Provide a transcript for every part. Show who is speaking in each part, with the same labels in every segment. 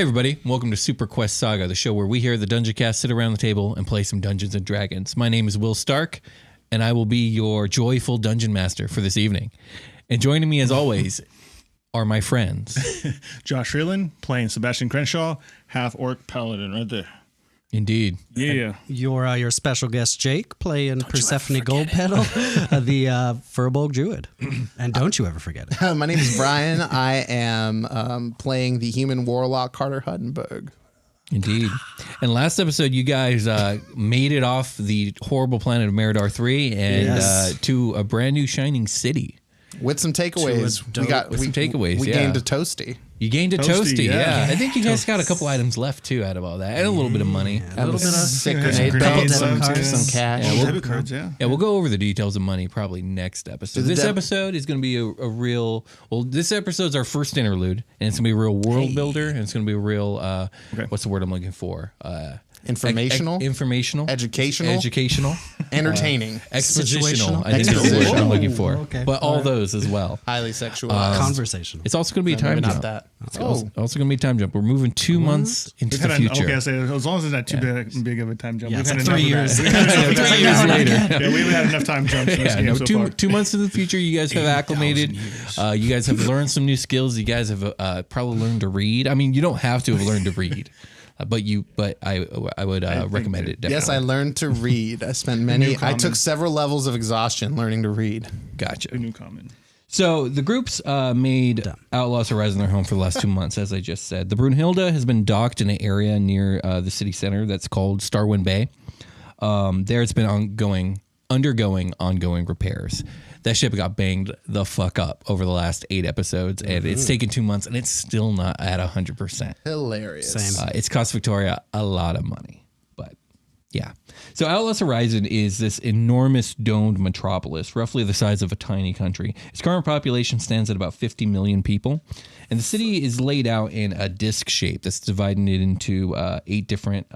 Speaker 1: Hey everybody, welcome to Superquest Saga, the show where we here at the Dungeon Cast sit around the table and play some Dungeons and Dragons. My name is Will Stark, and I will be your joyful dungeon master for this evening. And joining me as always are my friends.
Speaker 2: Josh Freeland playing Sebastian Crenshaw, half-orc paladin right there.
Speaker 1: Indeed.
Speaker 2: Yeah.
Speaker 3: Your special guest Jake playing Persephone Goldpetal, the Furbolg Druid. And don't you ever forget it.
Speaker 4: My name is Brian. I am playing the human warlock Carter Huttenberg.
Speaker 1: Indeed. And last episode, you guys made it off the horrible planet of Meridar 3 and to a brand new shining city.
Speaker 4: With some takeaways. We gained a toasty.
Speaker 1: You gained a toasty, yeah. I think you guys got a couple items left, too, out of all that. And a little bit of money.
Speaker 4: A little bit of
Speaker 3: sick
Speaker 4: grenade, some cash.
Speaker 1: We'll go over the details of money probably next episode. This episode is going to be a real... Well, this episode's our first interlude, and it's going to be a real world builder, and it's going to be a real... What's the word I'm looking for?
Speaker 4: Informational, educational, entertaining,
Speaker 1: expositional. I think is the word I'm looking for.
Speaker 3: Okay.
Speaker 1: But all those as well.
Speaker 4: Highly sexual,
Speaker 3: conversational.
Speaker 1: It's also going to be a time jump. It's also going to be a time jump. We're moving 2 months into the future.
Speaker 2: Okay, so as long as it's not too big of a time jump.
Speaker 3: Yeah,
Speaker 2: we've
Speaker 3: it's
Speaker 2: had
Speaker 3: like 3 years.
Speaker 1: 3 years later.
Speaker 2: Yeah, we haven't had enough time jumps in this game so far.
Speaker 1: 2 months into the future, you guys have acclimated. You guys have learned some new skills. You guys have probably learned to read. I mean, you don't have to have learned to read. But I would recommend it. Definitely.
Speaker 4: Yes, I learned to read. I spent I took several levels of exhaustion learning to read.
Speaker 1: Gotcha.
Speaker 2: A new common.
Speaker 1: So the groups made Outlaws Horizon their home for the last 2 months, as I just said. The Brunhilde has been docked in an area near the city center that's called Starwind Bay. There it's been undergoing ongoing repairs. That ship got banged the fuck up over the last 8 episodes, and it's taken 2 months, and it's still not at 100%.
Speaker 4: Hilarious.
Speaker 3: Same.
Speaker 1: It's cost Victoria a lot of money, but yeah. So Outlaws Horizon is this enormous domed metropolis, roughly the size of a tiny country. Its current population stands at about 50 million people, and the city is laid out in a disc shape that's divided into 8 different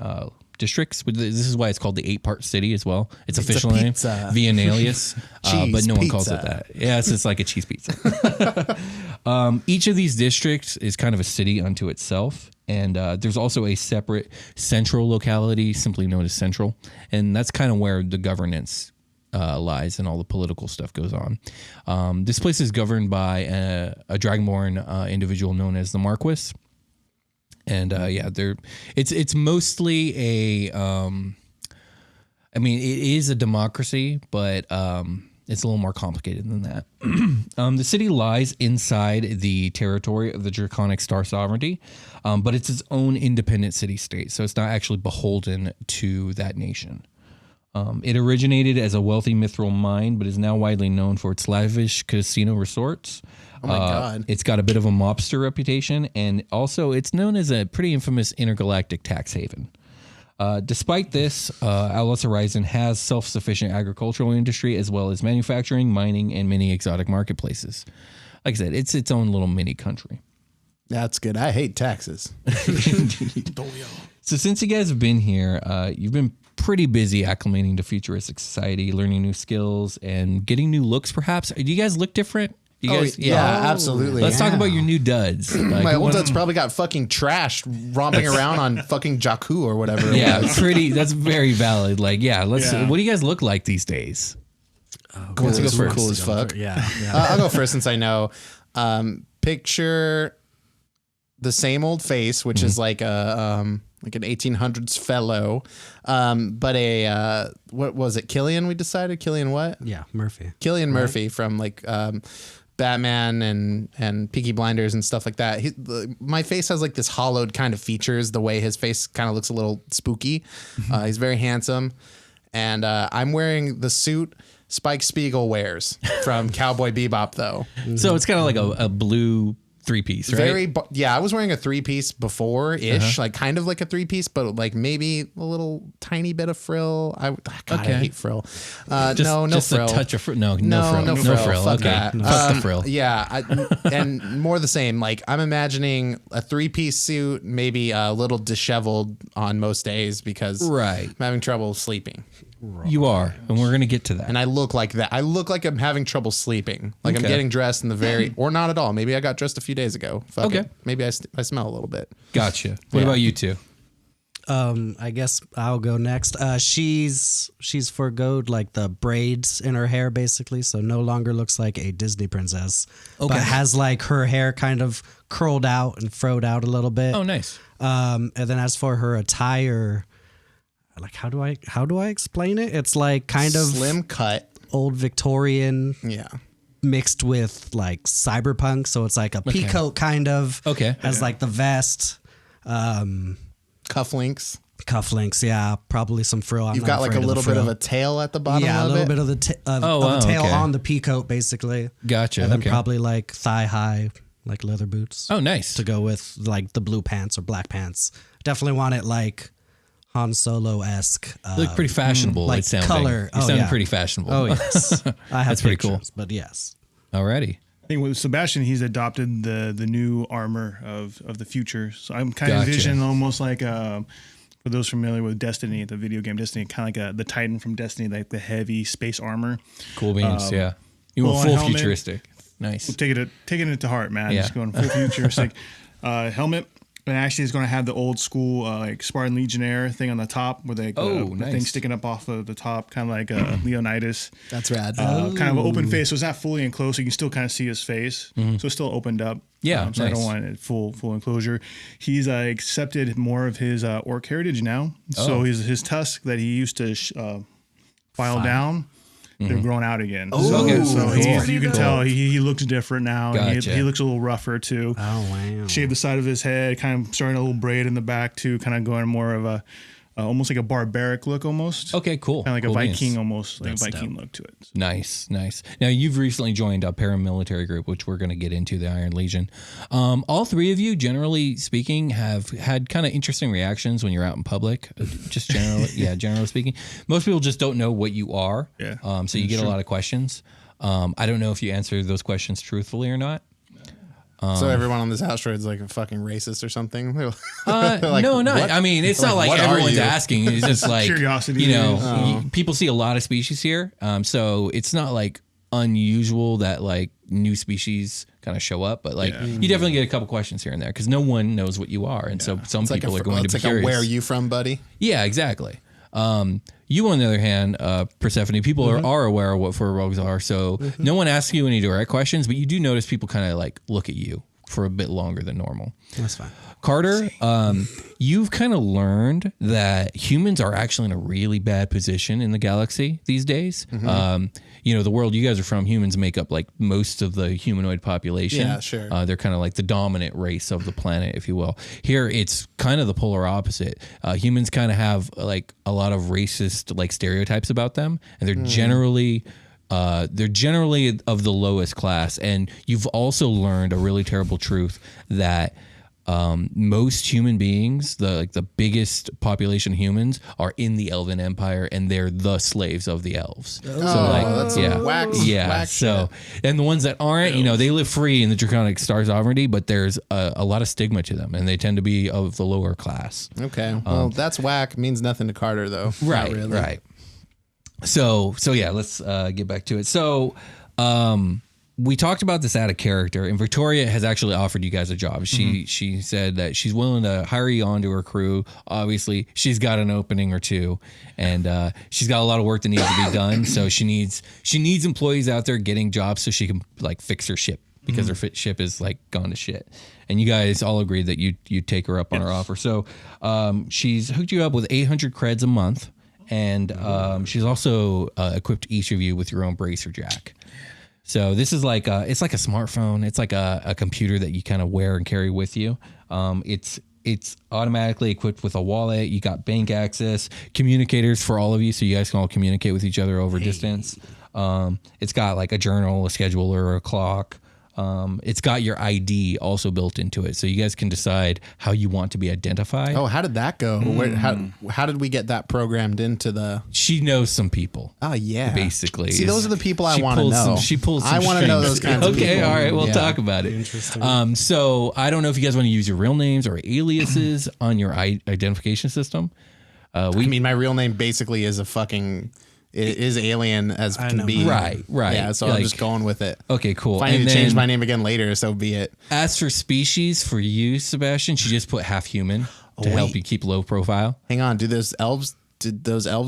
Speaker 1: districts. This is why it's called the 8-part city as well. Its official name, Via Nalius, but no one calls it that. Yeah, it's like a cheese pizza. Each of these districts is kind of a city unto itself, and there's also a separate central locality, simply known as Central, and that's kind of where the governance lies and all the political stuff goes on. This place is governed by a Dragonborn individual known as the Marquis. And it's mostly a, I mean, it is a democracy, but it's a little more complicated than that. The city lies inside the territory of the Draconic Star Sovereignty, but it's its own independent city-state, so it's not actually beholden to that nation. It originated as a wealthy mithril mine, but is now widely known for its lavish casino resorts.
Speaker 4: Oh my God.
Speaker 1: It's got a bit of a mobster reputation, and also it's known as a pretty infamous intergalactic tax haven. Despite this, Outlaws Horizon has self-sufficient agricultural industry as well as manufacturing, mining, and many exotic marketplaces. Like I said, it's its own little mini country.
Speaker 4: That's good. I hate taxes.
Speaker 1: So since you guys have been here, you've been pretty busy acclimating to futuristic society, learning new skills, and getting new looks, perhaps. Do you guys look different?
Speaker 4: Absolutely.
Speaker 1: Let's talk about your new duds.
Speaker 4: My old duds probably got fucking trashed romping around on fucking Jakku or whatever.
Speaker 1: That's very valid. What do you guys look like these days?
Speaker 4: Cool as fuck.
Speaker 3: Yeah.
Speaker 4: I'll go first since I know. Picture the same old face, which is like an 1800s fellow, but what was it? Killian? We decided Killian what?
Speaker 3: Yeah, Murphy.
Speaker 4: Killian Murphy from Batman and Peaky Blinders and stuff like that. My face has like this hollowed kind of features. The way his face kind of looks a little spooky. He's very handsome, and I'm wearing the suit Spike Spiegel wears from Cowboy Bebop, though.
Speaker 1: So it's kind of like a blue 3-piece, right?
Speaker 4: I was wearing a 3-piece before-ish, like kind of like a 3-piece, but like maybe a little tiny bit of frill. I hate frill. No frill.
Speaker 1: A touch of frill. No frill.
Speaker 4: Fuck
Speaker 1: okay.
Speaker 4: that.
Speaker 1: Fuck the frill.
Speaker 4: Yeah, and more the same. Like I'm imagining a 3-piece suit, maybe a little disheveled on most days because I'm having trouble sleeping.
Speaker 1: You are, and we're gonna get to that.
Speaker 4: And I look like that. I look like I'm having trouble sleeping. Like I'm
Speaker 1: Okay.
Speaker 4: getting dressed in the very, or not at all. Maybe I got dressed a few days ago. Fuck
Speaker 1: Okay.
Speaker 4: it. Maybe I smell a little bit.
Speaker 1: Gotcha. What
Speaker 4: Yeah.
Speaker 1: about you two?
Speaker 3: I guess I'll go next. She's forgoed like the braids in her hair basically, so no longer looks like a Disney princess, but has like her hair kind of curled out and froed out a little bit.
Speaker 1: Oh, nice.
Speaker 3: And then as for her attire, like how do I explain it? It's like kind of
Speaker 4: Slim cut.
Speaker 3: old Victorian
Speaker 4: Yeah.
Speaker 3: mixed with like cyberpunk, so it's like a peacoat kind of.
Speaker 1: Okay.
Speaker 3: Has like the vest.
Speaker 4: Cufflinks.
Speaker 3: Cufflinks, yeah, probably some frill.
Speaker 4: You've got like a little bit of a tail at the bottom
Speaker 3: yeah,
Speaker 4: of
Speaker 3: a little
Speaker 4: it.
Speaker 3: bit of the
Speaker 1: wow,
Speaker 3: tail
Speaker 1: okay.
Speaker 3: on the peacoat, basically.
Speaker 1: Gotcha.
Speaker 3: And then
Speaker 1: Okay.
Speaker 3: probably like thigh high, like leather boots.
Speaker 1: Oh, nice.
Speaker 3: To go with like the blue pants or black pants. Definitely want it like Han Solo esque.
Speaker 1: You look pretty fashionable.
Speaker 3: like
Speaker 1: it's sounding.
Speaker 3: color.
Speaker 1: You're
Speaker 3: Oh,
Speaker 1: sounding
Speaker 3: yeah.
Speaker 1: pretty fashionable.
Speaker 3: Oh yes, I have
Speaker 1: That's pretty cool.
Speaker 3: pictures, but yes.
Speaker 1: Alrighty.
Speaker 2: I think with Sebastian, he's adopted the new armor of the future. So I'm kind of
Speaker 1: Gotcha.
Speaker 2: envisioning almost like for those familiar with Destiny, the video game Destiny, kind of like the Titan from Destiny, like the heavy space armor.
Speaker 1: Cool beans. Yeah. You went
Speaker 2: full-on
Speaker 1: full
Speaker 2: helmet.
Speaker 1: futuristic. Nice.
Speaker 2: Taking it to heart, man.
Speaker 1: Yeah.
Speaker 2: Just going full futuristic helmet. And actually, it's going to have the old school like Spartan Legionnaire thing on the top, with like the thing
Speaker 1: nice.
Speaker 2: sticking up off of the top, kind of like Leonidas.
Speaker 4: That's rad.
Speaker 2: Kind of an open face, so it's not fully enclosed. So you can still kind of see his face, so it's still opened up.
Speaker 1: Yeah,
Speaker 2: so I
Speaker 1: nice.
Speaker 2: don't want it full enclosure. He's accepted more of his orc heritage now. So his tusk that he used to file down, they're growing out again.
Speaker 1: Okay.
Speaker 2: So
Speaker 1: Cool.
Speaker 2: you can tell he looks different now. And
Speaker 1: Gotcha.
Speaker 2: he looks a little rougher too.
Speaker 3: Oh wow.
Speaker 2: Shaved the side of his head, kind of starting a little braid in the back too, kind of going more of a almost like a barbaric look almost.
Speaker 1: Okay, cool.
Speaker 2: Kind of like
Speaker 1: Cool
Speaker 2: a
Speaker 1: beans.
Speaker 2: Viking almost, like
Speaker 3: That's
Speaker 2: a Viking
Speaker 3: dope.
Speaker 2: look to it.
Speaker 1: Nice. Now you've recently joined a paramilitary group, which we're going to get into, the Iron Legion. All three of you, generally speaking, have had kind of interesting reactions when you're out in public. Just generally, generally speaking, most people just don't know what you are.
Speaker 2: Yeah.
Speaker 1: So you get a lot of questions. I don't know if you answer those questions truthfully or not.
Speaker 4: So everyone on this asteroid is like a fucking racist or something. They're
Speaker 1: No, no.
Speaker 4: what?
Speaker 1: I mean, it's not like
Speaker 4: what are
Speaker 1: everyone's
Speaker 4: you?
Speaker 1: asking. It's just like
Speaker 2: Curiosity,
Speaker 1: You know,
Speaker 2: yeah.
Speaker 1: people see a lot of species here, so it's not like unusual that like new species kind of show up. But like, you definitely get a couple questions here and there because no one knows what you are, and so some
Speaker 4: It's like
Speaker 1: people are going to be
Speaker 4: like
Speaker 1: curious.
Speaker 4: where are you from, buddy?
Speaker 1: Yeah, exactly. You, on the other hand, Persephone, people are aware of what fur rogues are, so no one asks you any direct questions, but you do notice people kind of like look at you for a bit longer than normal.
Speaker 3: That's fine.
Speaker 1: Carter, you've kind of learned that humans are actually in a really bad position in the galaxy these days. The world you guys are from, humans make up like most of the humanoid population.
Speaker 4: Yeah, sure.
Speaker 1: They're kind of like the dominant race of the planet, if you will. Here, it's kind of the polar opposite. Humans kind of have like a lot of racist like stereotypes about them, and they're generally of the lowest class. And you've also learned a really terrible truth that most human beings, the biggest population of humans, are in the Elven Empire, and they're the slaves of the elves.
Speaker 4: That's some whack
Speaker 1: So,
Speaker 4: shit.
Speaker 1: and the ones that aren't, they live free in the Draconic Star Sovereignty, but there's a lot of stigma to them, and they tend to be of the lower class.
Speaker 4: Okay. Well, that's whack. Means nothing to Carter though.
Speaker 1: Right,
Speaker 4: Not really.
Speaker 1: right. So yeah, let's get back to it. So, we talked about this out of character, and Victoria has actually offered you guys a job. She said that she's willing to hire you onto her crew. Obviously, she's got an opening or two, and she's got a lot of work that needs to be done. So she needs employees out there getting jobs so she can like fix her ship because her ship is like gone to shit. And you guys all agreed that you take her up on her offer. So she's hooked you up with 800 creds a month, and she's also equipped each of you with your own bracer jack. So this is like it's like a smartphone. It's like a computer that you kind of wear and carry with you. It's automatically equipped with a wallet. You got bank access, communicators for all of you, so you guys can all communicate with each other over distance. It's got like a journal, a scheduler, a clock. It's got your ID also built into it, so you guys can decide how you want to be identified.
Speaker 4: Oh, how did that go? How did we get that programmed into the?
Speaker 1: She knows some people.
Speaker 4: Oh yeah,
Speaker 1: Basically,
Speaker 4: See, those are the people I
Speaker 1: she
Speaker 4: want to
Speaker 1: pulls
Speaker 4: know.
Speaker 1: she pulls. Some
Speaker 4: I want to know
Speaker 1: strings.
Speaker 4: those kinds of people.
Speaker 1: Okay, all right, we'll
Speaker 4: Yeah.
Speaker 1: talk about it.
Speaker 3: Interesting.
Speaker 1: So I don't know if you guys want to use your real names or aliases on your identification system.
Speaker 4: I mean, my real name basically is is alien as can be.
Speaker 1: Right.
Speaker 4: Yeah, so I'm just going with it.
Speaker 1: Okay, cool.
Speaker 4: If I need to change my name again later, so be it.
Speaker 1: As for species, for you, Sebastian, she just put half human to help you keep low profile.
Speaker 4: Hang on, did those elves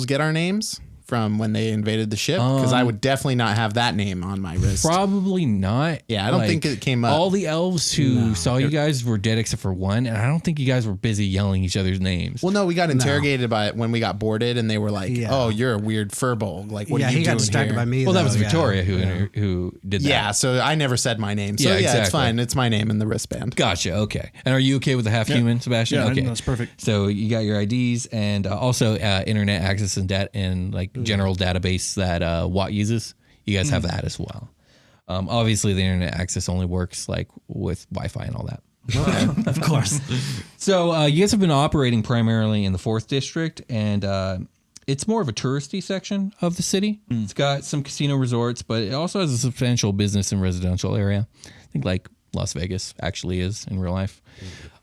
Speaker 4: get our names from when they invaded the ship? Because I would definitely not have that name on my wrist.
Speaker 1: Probably not.
Speaker 4: Yeah, I don't think it came up.
Speaker 1: All the elves who saw you guys were dead except for one, and I don't think you guys were busy yelling each other's names.
Speaker 4: Well, no, we got interrogated by it when we got boarded, and they were like, "Oh, you're a weird furbolg. Like, what are you doing
Speaker 3: he got distracted
Speaker 4: here?"
Speaker 3: by me.
Speaker 1: Well, that was
Speaker 3: though,
Speaker 1: Victoria who did that.
Speaker 4: Yeah, so I never said my name. So
Speaker 1: Yeah,
Speaker 4: yeah, it's
Speaker 1: exactly.
Speaker 4: fine. It's my name in the wristband.
Speaker 1: Gotcha. Okay. And are you okay with the half human, Sebastian?
Speaker 2: Yeah,
Speaker 1: okay,
Speaker 2: that's perfect.
Speaker 1: So you got your IDs and also internet access and like general database that Watt uses. You guys have that as well. Obviously, the internet access only works like with Wi-Fi and all that.
Speaker 3: Okay. Of course.
Speaker 1: So you guys have been operating primarily in the 4th District, and it's more of a touristy section of the city. It's got some casino resorts, but it also has a substantial business and residential area. I think like Las Vegas actually is in real life.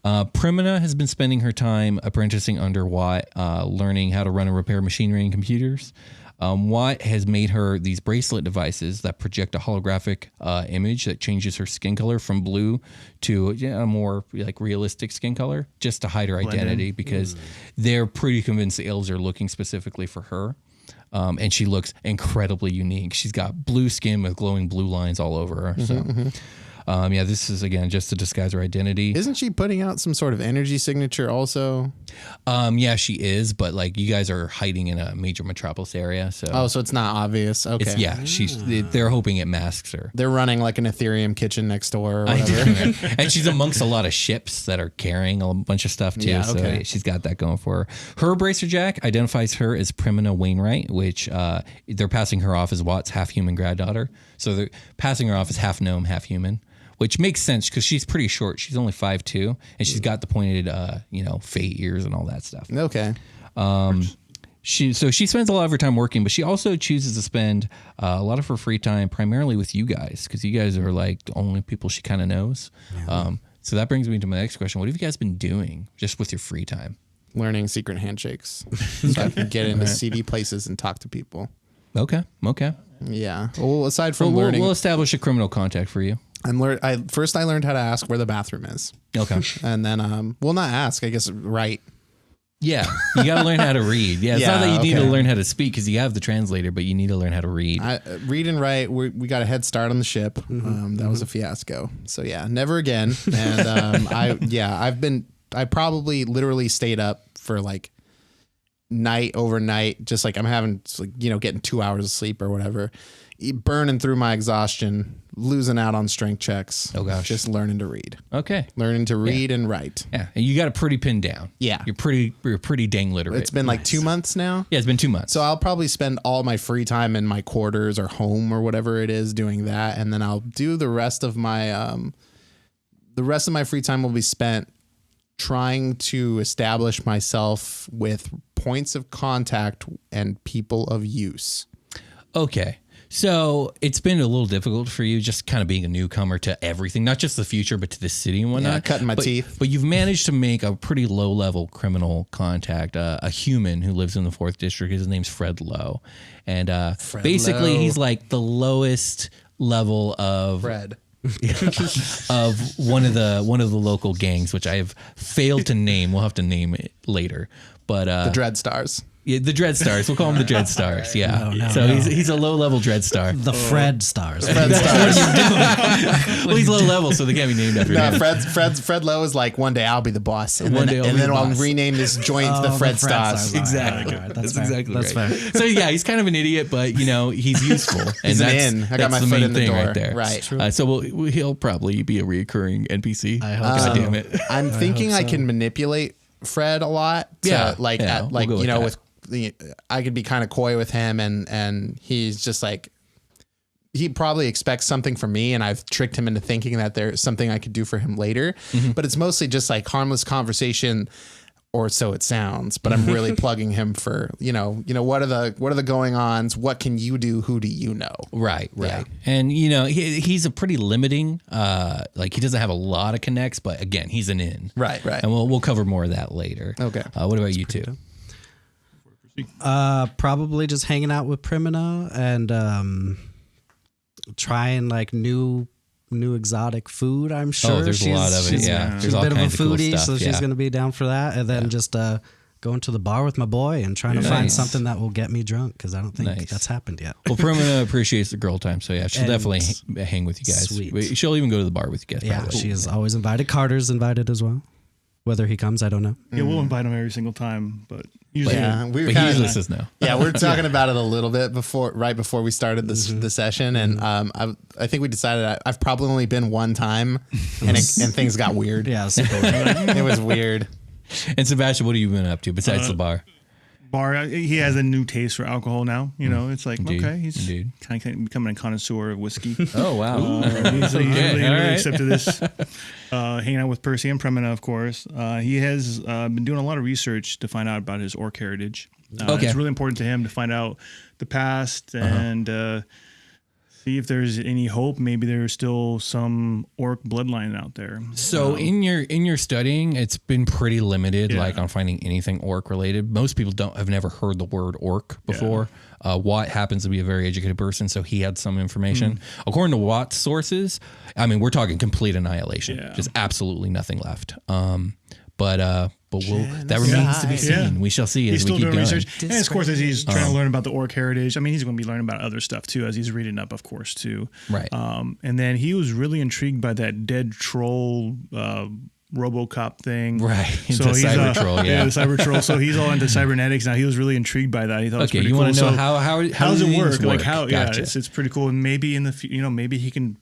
Speaker 1: Primina has been spending her time apprenticing under Watt, learning how to run and repair machinery and computers. Watt has made her these bracelet devices that project a holographic image that changes her skin color from blue to a more like realistic skin color, just to hide her identity, because they're pretty convinced the elves are looking specifically for her. And she looks incredibly unique. She's got blue skin with glowing blue lines all over her. So. This is, again, just to disguise her identity.
Speaker 4: Isn't she putting out some sort of energy signature also?
Speaker 1: Yeah, she is, but like you guys are hiding in a major metropolis area, so
Speaker 4: So it's not obvious. Okay.
Speaker 1: They're hoping it masks her.
Speaker 4: They're running like an Ethereum kitchen next door or whatever.
Speaker 1: And she's amongst a lot of ships that are carrying a bunch of stuff too.
Speaker 4: Yeah, okay.
Speaker 1: So she's got that going for her. Her bracer jack identifies her as Primina Wainwright, which they're passing her off as Watt's half human granddaughter. So they're passing her off as half gnome, half human. Which makes sense because she's pretty short. She's only 5'2", and she's got the pointed, fate ears and all that stuff.
Speaker 4: Okay.
Speaker 1: She spends a lot of her time working, but she also chooses to spend a lot of her free time primarily with you guys, because you guys are like the only people she kind of knows. Yeah. So that brings me to my next question: what have you guys been doing just with your free time?
Speaker 4: Learning secret handshakes so I can get into seedy places and talk to people.
Speaker 1: Okay.
Speaker 4: Yeah. Well, aside from learning,
Speaker 1: we'll establish a criminal contact for you.
Speaker 4: I learned how to ask where the bathroom is.
Speaker 1: Okay.
Speaker 4: And then, not ask, I guess, write.
Speaker 1: Yeah, you got to learn how to read. Yeah, it's not that you need to learn how to speak because you have the translator, but you need to learn how to read.
Speaker 4: Read and write. We got a head start on the ship. That was a fiasco. So yeah, never again. And I probably literally stayed up for like overnight, just like I'm having, getting 2 hours of sleep or whatever, burning through my exhaustion, losing out on strength checks.
Speaker 1: Oh gosh.
Speaker 4: Just learning to read.
Speaker 1: Okay.
Speaker 4: Learning to read and write.
Speaker 1: Yeah. And you got it pretty pinned down.
Speaker 4: Yeah.
Speaker 1: You're pretty dang literate.
Speaker 4: It's been like 2 months now.
Speaker 1: Yeah, it's been 2 months.
Speaker 4: So I'll probably spend all my free time in my quarters or home or whatever it is doing that. And then I'll do the rest of my free time will be spent trying to establish myself with points of contact and people of use.
Speaker 1: Okay. So it's been a little difficult for you just kind of being a newcomer to everything, not just the future, but to the city and whatnot.
Speaker 4: Yeah, cutting my teeth.
Speaker 1: But you've managed to make a pretty low level criminal contact, a human who lives in the 4th District. His name's Fred Lowe. And basically he's like the lowest level of
Speaker 4: Fred.
Speaker 1: of one of the local gangs, which I have failed to name. We'll have to name it later. But
Speaker 4: the Dread Stars.
Speaker 1: Yeah, the Dread Stars. We'll call him the Dread Stars. Yeah. He's a low level Dread Star.
Speaker 3: The Fred Stars.
Speaker 4: Fred Stars.
Speaker 1: Well, he's low level, so they can't be named after him.
Speaker 4: Fred Lowe is like, one day I'll be the boss, and then I'll rename this joint the Fred Stars.
Speaker 1: Exactly.
Speaker 3: That's
Speaker 1: exactly
Speaker 3: right.
Speaker 1: right. So yeah, he's kind of an idiot, but he's useful. And
Speaker 4: he's an in. I got my foot in the door.
Speaker 1: Right there.
Speaker 4: Right.
Speaker 1: So he'll probably be a reoccurring NPC.
Speaker 3: I hope
Speaker 1: God damn it.
Speaker 4: I'm thinking I can manipulate Fred a lot. I could be kind of coy with him, and he's just like, he probably expects something from me, and I've tricked him into thinking that there's something I could do for him later. Mm-hmm. But it's mostly just like harmless conversation, or so it sounds. But I'm really plugging him for what are the going ons? What can you do? Who do you know?
Speaker 1: Right.
Speaker 4: Yeah.
Speaker 1: And he's a pretty limiting. He doesn't have a lot of connects, but again, he's an in.
Speaker 4: Right.
Speaker 1: And we'll cover more of that later.
Speaker 4: Okay.
Speaker 1: What about you two?
Speaker 3: Probably just hanging out with Primina and trying like new exotic food. I'm sure.
Speaker 1: There's a lot of it. Yeah,
Speaker 3: She's a bit of a foodie, so she's gonna be down for that. And then just going to the bar with my boy and trying to find something that will get me drunk because I don't think that's happened yet.
Speaker 1: Well, Primina appreciates the girl time, so yeah, she'll definitely hang with you guys.
Speaker 3: Sweet.
Speaker 1: She'll even go to the bar with you guys.
Speaker 3: Yeah, she is always invited. Carter's invited as well. Whether he comes, I don't know.
Speaker 2: Yeah, we'll invite him every single time, but usually,
Speaker 4: we
Speaker 1: but he listens now.
Speaker 4: Yeah, we're talking about it a little bit right before we started the session, and I think we decided I've probably only been one time, and things got weird.
Speaker 3: Yeah, super weird.
Speaker 4: It was weird.
Speaker 1: And Sebastian, what have you been up to besides the bar?
Speaker 2: He has a new taste for alcohol now. You know, it's like, okay, he's
Speaker 1: Indeed.
Speaker 2: kind of becoming a connoisseur of whiskey.
Speaker 1: Oh, wow.
Speaker 2: He's really accepted this. Hanging out with Percy and Primina, of course. He has been doing a lot of research to find out about his orc heritage. It's really important to him to find out the past and see if there's any hope. Maybe there's still some orc bloodline out there.
Speaker 1: So in your studying, it's been pretty limited, like on finding anything orc related. Most people have never heard the word orc before. Watt happens to be a very educated person, so he had some information. According to Watt's sources, I mean, we're talking complete annihilation, just absolutely nothing left. But that remains to be seen. Yeah. We shall see as we keep doing
Speaker 2: research. And of course, as he's trying to learn about the orc heritage, I mean, he's going to be learning about other stuff too, as he's reading up, of course, too.
Speaker 1: Right.
Speaker 2: And then he was really intrigued by that dead troll RoboCop thing.
Speaker 1: Right.
Speaker 2: So he's
Speaker 1: cyber troll,
Speaker 2: the cyber troll. So he's all into cybernetics now. He was really intrigued by that. He thought it was pretty
Speaker 1: you
Speaker 2: cool.
Speaker 1: want to know how
Speaker 2: does it work? Like how?
Speaker 1: Gotcha.
Speaker 2: Yeah, it's pretty cool. And maybe maybe he can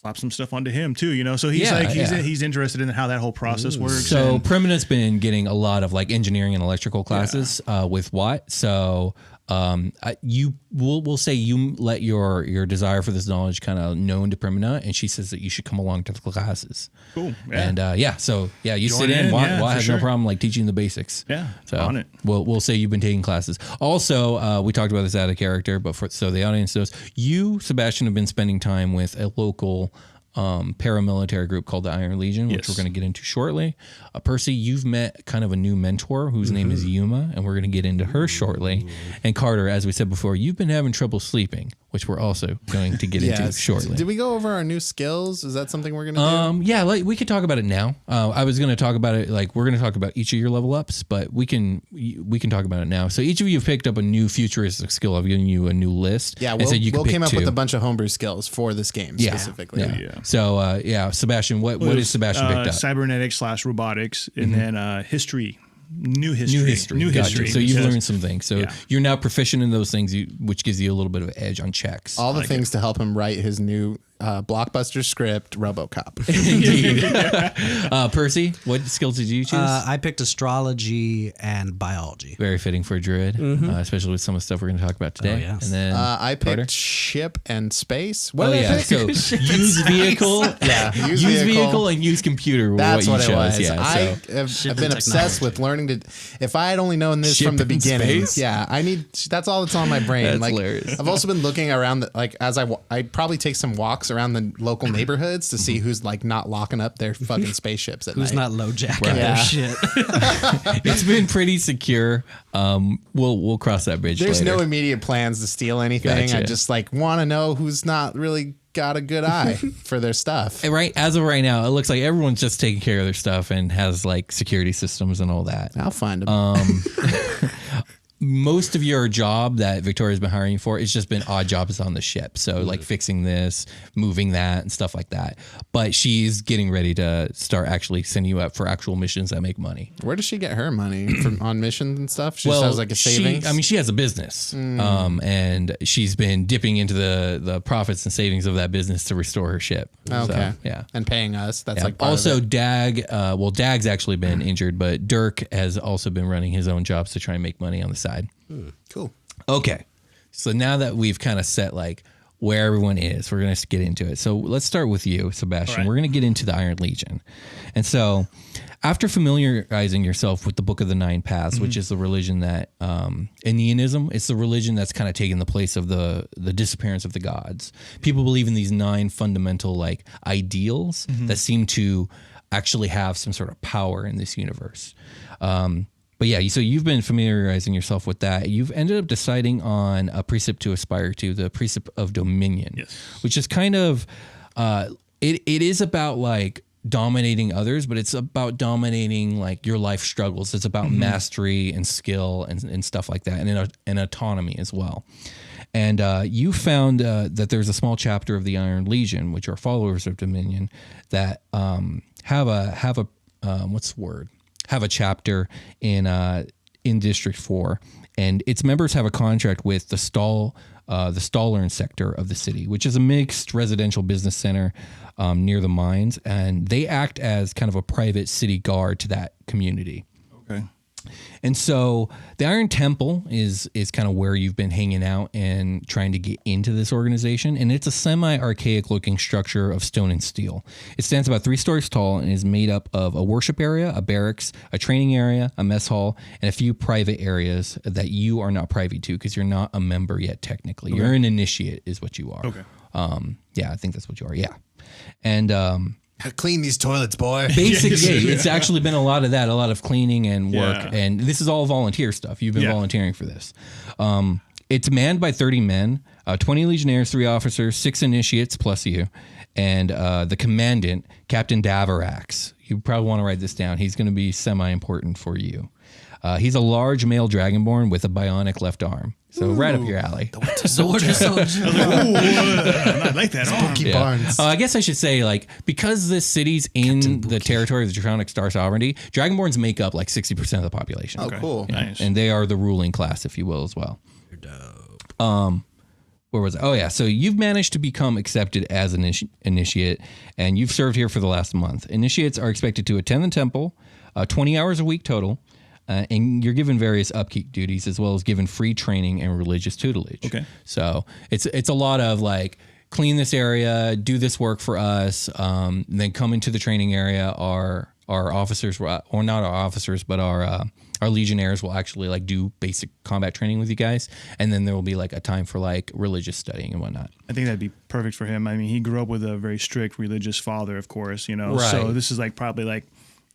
Speaker 2: slap some stuff onto him too, so he's he's interested in how that whole process works.
Speaker 1: So Primina's been getting a lot of like engineering and electrical classes with Watt. So we'll say you let your desire for this knowledge kind of known to Primina, and she says that you should come along to the classes.
Speaker 2: Cool. Yeah.
Speaker 1: And you
Speaker 2: Join
Speaker 1: sit in. Watt has
Speaker 2: sure.
Speaker 1: no problem like teaching the basics.
Speaker 2: Yeah.
Speaker 1: So
Speaker 2: on it.
Speaker 1: We'll say you've been taking classes. Also, we talked about this out of character, but so the audience knows, you, Sebastian, have been spending time with a local paramilitary group called the Iron Legion, which we're going to get into shortly. Percy, you've met kind of a new mentor whose name is Yuma, and we're going to get into her shortly. And Carter, as we said before, you've been having trouble sleeping, which we're also going to get into shortly.
Speaker 4: Did we go over our new skills? Is that something we're going to do?
Speaker 1: Yeah, we could talk about it now. I was going to talk about it, like we're going to talk about each of your level ups, but we can talk about it now. So each of you have picked up a new futuristic skill. I've given you a new list.
Speaker 4: Yeah,
Speaker 1: Will
Speaker 4: came up with a bunch of homebrew skills for this game specifically.
Speaker 1: Yeah. So Sebastian, what is Sebastian picked up?
Speaker 2: Cybernetics / robotics, and then history. New history.
Speaker 1: Gotcha. So you've learned some things. So you're now proficient in those things, which gives you a little bit of an edge on checks.
Speaker 4: All the things to help him write his new blockbuster script, RoboCop.
Speaker 1: Indeed. Percy, what skills did you choose?
Speaker 3: I picked astrology and biology.
Speaker 1: Very fitting for a druid, especially with some of the stuff we're going to talk about today.
Speaker 3: Oh, yes.
Speaker 1: And then
Speaker 4: I picked
Speaker 1: Carter?
Speaker 4: Ship and space.
Speaker 1: What did I pick? So use vehicle, use vehicle, and use computer.
Speaker 4: That's what
Speaker 1: you
Speaker 4: it
Speaker 1: chose.
Speaker 4: was.
Speaker 1: Yeah,
Speaker 4: I've been obsessed with learning to. If I had only known this from the beginning, that's all that's on my brain.
Speaker 1: That's
Speaker 4: like
Speaker 1: hilarious.
Speaker 4: I've also been looking around, as I'd probably take some walks around the local neighborhoods to see who's like not locking up their fucking spaceships at
Speaker 3: Who's
Speaker 4: night.
Speaker 3: not low jacking their shit.
Speaker 1: It's been pretty secure. We'll cross that bridge.
Speaker 4: There's
Speaker 1: later.
Speaker 4: no immediate plans to steal anything.
Speaker 1: Gotcha.
Speaker 4: I just want to know who's not really got a good eye for their stuff.
Speaker 1: Right, as of right now, it looks like everyone's just taking care of their stuff and has like security systems and all that.
Speaker 4: I'll find them.
Speaker 1: Most of your job that Victoria's been hiring for, it's just been odd jobs on the ship. So like fixing this, moving that, and stuff like that. But she's getting ready to start actually sending you up for actual missions that make money.
Speaker 4: Where does she get her money from on missions and stuff? She just has like a savings.
Speaker 1: She has a business, and she's been dipping into the profits and savings of that business to restore her ship.
Speaker 4: Okay,
Speaker 1: so,
Speaker 4: and paying us. That's like part
Speaker 1: also
Speaker 4: of it.
Speaker 1: Dag. Dag's actually been injured, but Dirk has also been running his own jobs to try and make money on the side.
Speaker 4: Cool.
Speaker 1: Okay. So now that we've kind of set like where everyone is, we're going to get into it. So let's start with you, Sebastian.
Speaker 2: Right.
Speaker 1: We're going to get into the Iron Legion. And so after familiarizing yourself with the Book of the Nine Paths, which is the religion that, Indianism, it's the religion that's kind of taken the place of the disappearance of the gods. People believe in these 9 fundamental like ideals that seem to actually have some sort of power in this universe. But yeah, so you've been familiarizing yourself with that. You've ended up deciding on a precept to aspire to, the precept of dominion, which is kind of, it is about like dominating others, but it's about dominating like your life struggles. It's about mastery and skill and stuff like that, and autonomy as well. And you found that there's a small chapter of the Iron Legion, which are followers of Dominion, that have a what's the word? Have a chapter in District 4, and its members have a contract with the Stallern sector of the city, which is a mixed residential business center near the mines, and they act as kind of a private city guard to that community.
Speaker 2: Okay.
Speaker 1: And so the Iron Temple is kind of where you've been hanging out and trying to get into this organization. And it's a semi-archaic looking structure of stone and steel. It stands about 3 stories tall and is made up of a worship area, a barracks, a training area, a mess hall, and a few private areas that you are not privy to because you're not a member yet technically. Okay. You're an initiate is what you are.
Speaker 2: Okay.
Speaker 1: Yeah, I think that's what you are. Yeah. And
Speaker 4: clean these toilets, boy.
Speaker 1: Basically, it's actually been a lot of that, a lot of cleaning and work. Yeah. And this is all volunteer stuff. You've been volunteering for this. It's manned by 30 men, 20 legionnaires, 3 officers, 6 initiates plus you, and the commandant, Captain Davarax. You probably want to write this down. He's going to be semi-important for you. He's a large male dragonborn with a bionic left arm. So right up your alley.
Speaker 3: The Winter Soldier.
Speaker 2: I like that.
Speaker 4: Spooky Barnes.
Speaker 1: I guess I should say, like, because this city's in the territory of the Draconic Star Sovereignty, Dragonborns make up like 60% of the population.
Speaker 4: Oh, cool.
Speaker 1: Yeah.
Speaker 2: Nice.
Speaker 1: And they are the ruling class, if you will, as well.
Speaker 3: You're dope.
Speaker 1: Where was it? Oh, yeah. So you've managed to become accepted as an initiate, and you've served here for the last month. Initiates are expected to attend the temple 20 hours a week total. And you're given various upkeep duties as well as given free training and religious tutelage. Okay. So it's a lot of like clean this area, do this work for us, then come into the training area. Our officers, or not our officers, but our legionnaires will actually like do basic combat training with you guys, and then there will be like a time for like religious studying and whatnot.
Speaker 2: I think that'd be perfect for him. I mean, he grew up with a very strict religious father, of course, you know.
Speaker 1: Right.
Speaker 2: So this is like probably like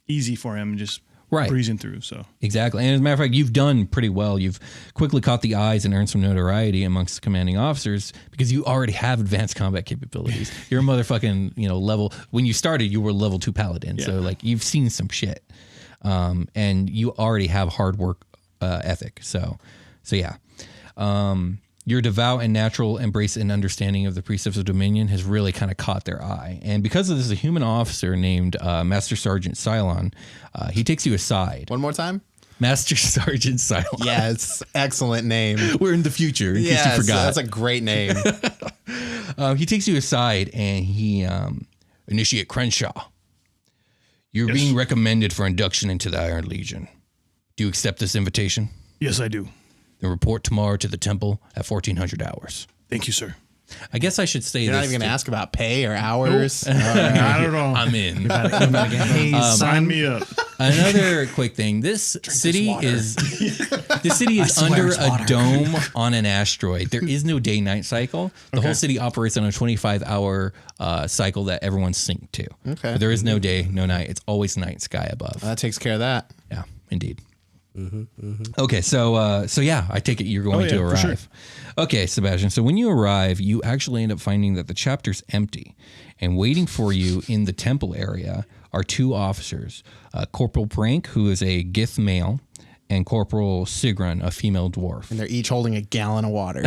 Speaker 2: easy for him, just breezing through. So
Speaker 1: exactly. And as a matter of fact, you've done pretty well. You've quickly caught the eyes and earned some notoriety amongst the commanding officers because you already have advanced combat capabilities. You're a motherfucking, level. When you started, you were level 2 paladin. Yeah. So like you've seen some shit. And you already have hard work ethic. So yeah. Your devout and natural embrace and understanding of the precepts of Dominion has really kind of caught their eye. And because of this, a human officer named Master Sergeant Cylon, he takes you aside.
Speaker 4: One more time?
Speaker 1: Master Sergeant Cylon.
Speaker 4: Yes, excellent name.
Speaker 1: We're in the future, in case you forgot.
Speaker 4: That's a great name.
Speaker 1: He takes you aside and he, Initiate Crenshaw, you're being recommended for induction into the Iron Legion. Do you accept this invitation?
Speaker 2: Yes, I do.
Speaker 1: Then report tomorrow to the temple at 1400 hours.
Speaker 2: Thank you, sir.
Speaker 1: I guess I should say
Speaker 4: You're
Speaker 1: this.
Speaker 4: not even going to ask about pay or hours.
Speaker 2: Nope. Not at all.
Speaker 1: I'm in.
Speaker 2: Sign me up.
Speaker 1: Another quick thing. This city is under a dome on an asteroid. There is no day-night cycle. The whole city operates on a 25-hour cycle that everyone's synced to.
Speaker 4: Okay.
Speaker 1: But there is no day, no night. It's always night sky above.
Speaker 4: That takes care of that.
Speaker 1: Yeah, indeed. Okay, so yeah, I take it you're going to arrive. Sure. Okay, Sebastian. So when you arrive, you actually end up finding that the chapter's empty, and waiting for you in the temple area are 2 officers: Corporal Brank, who is a Gith male, and Corporal Sigrun, a female dwarf.
Speaker 4: And they're each holding a gallon of water.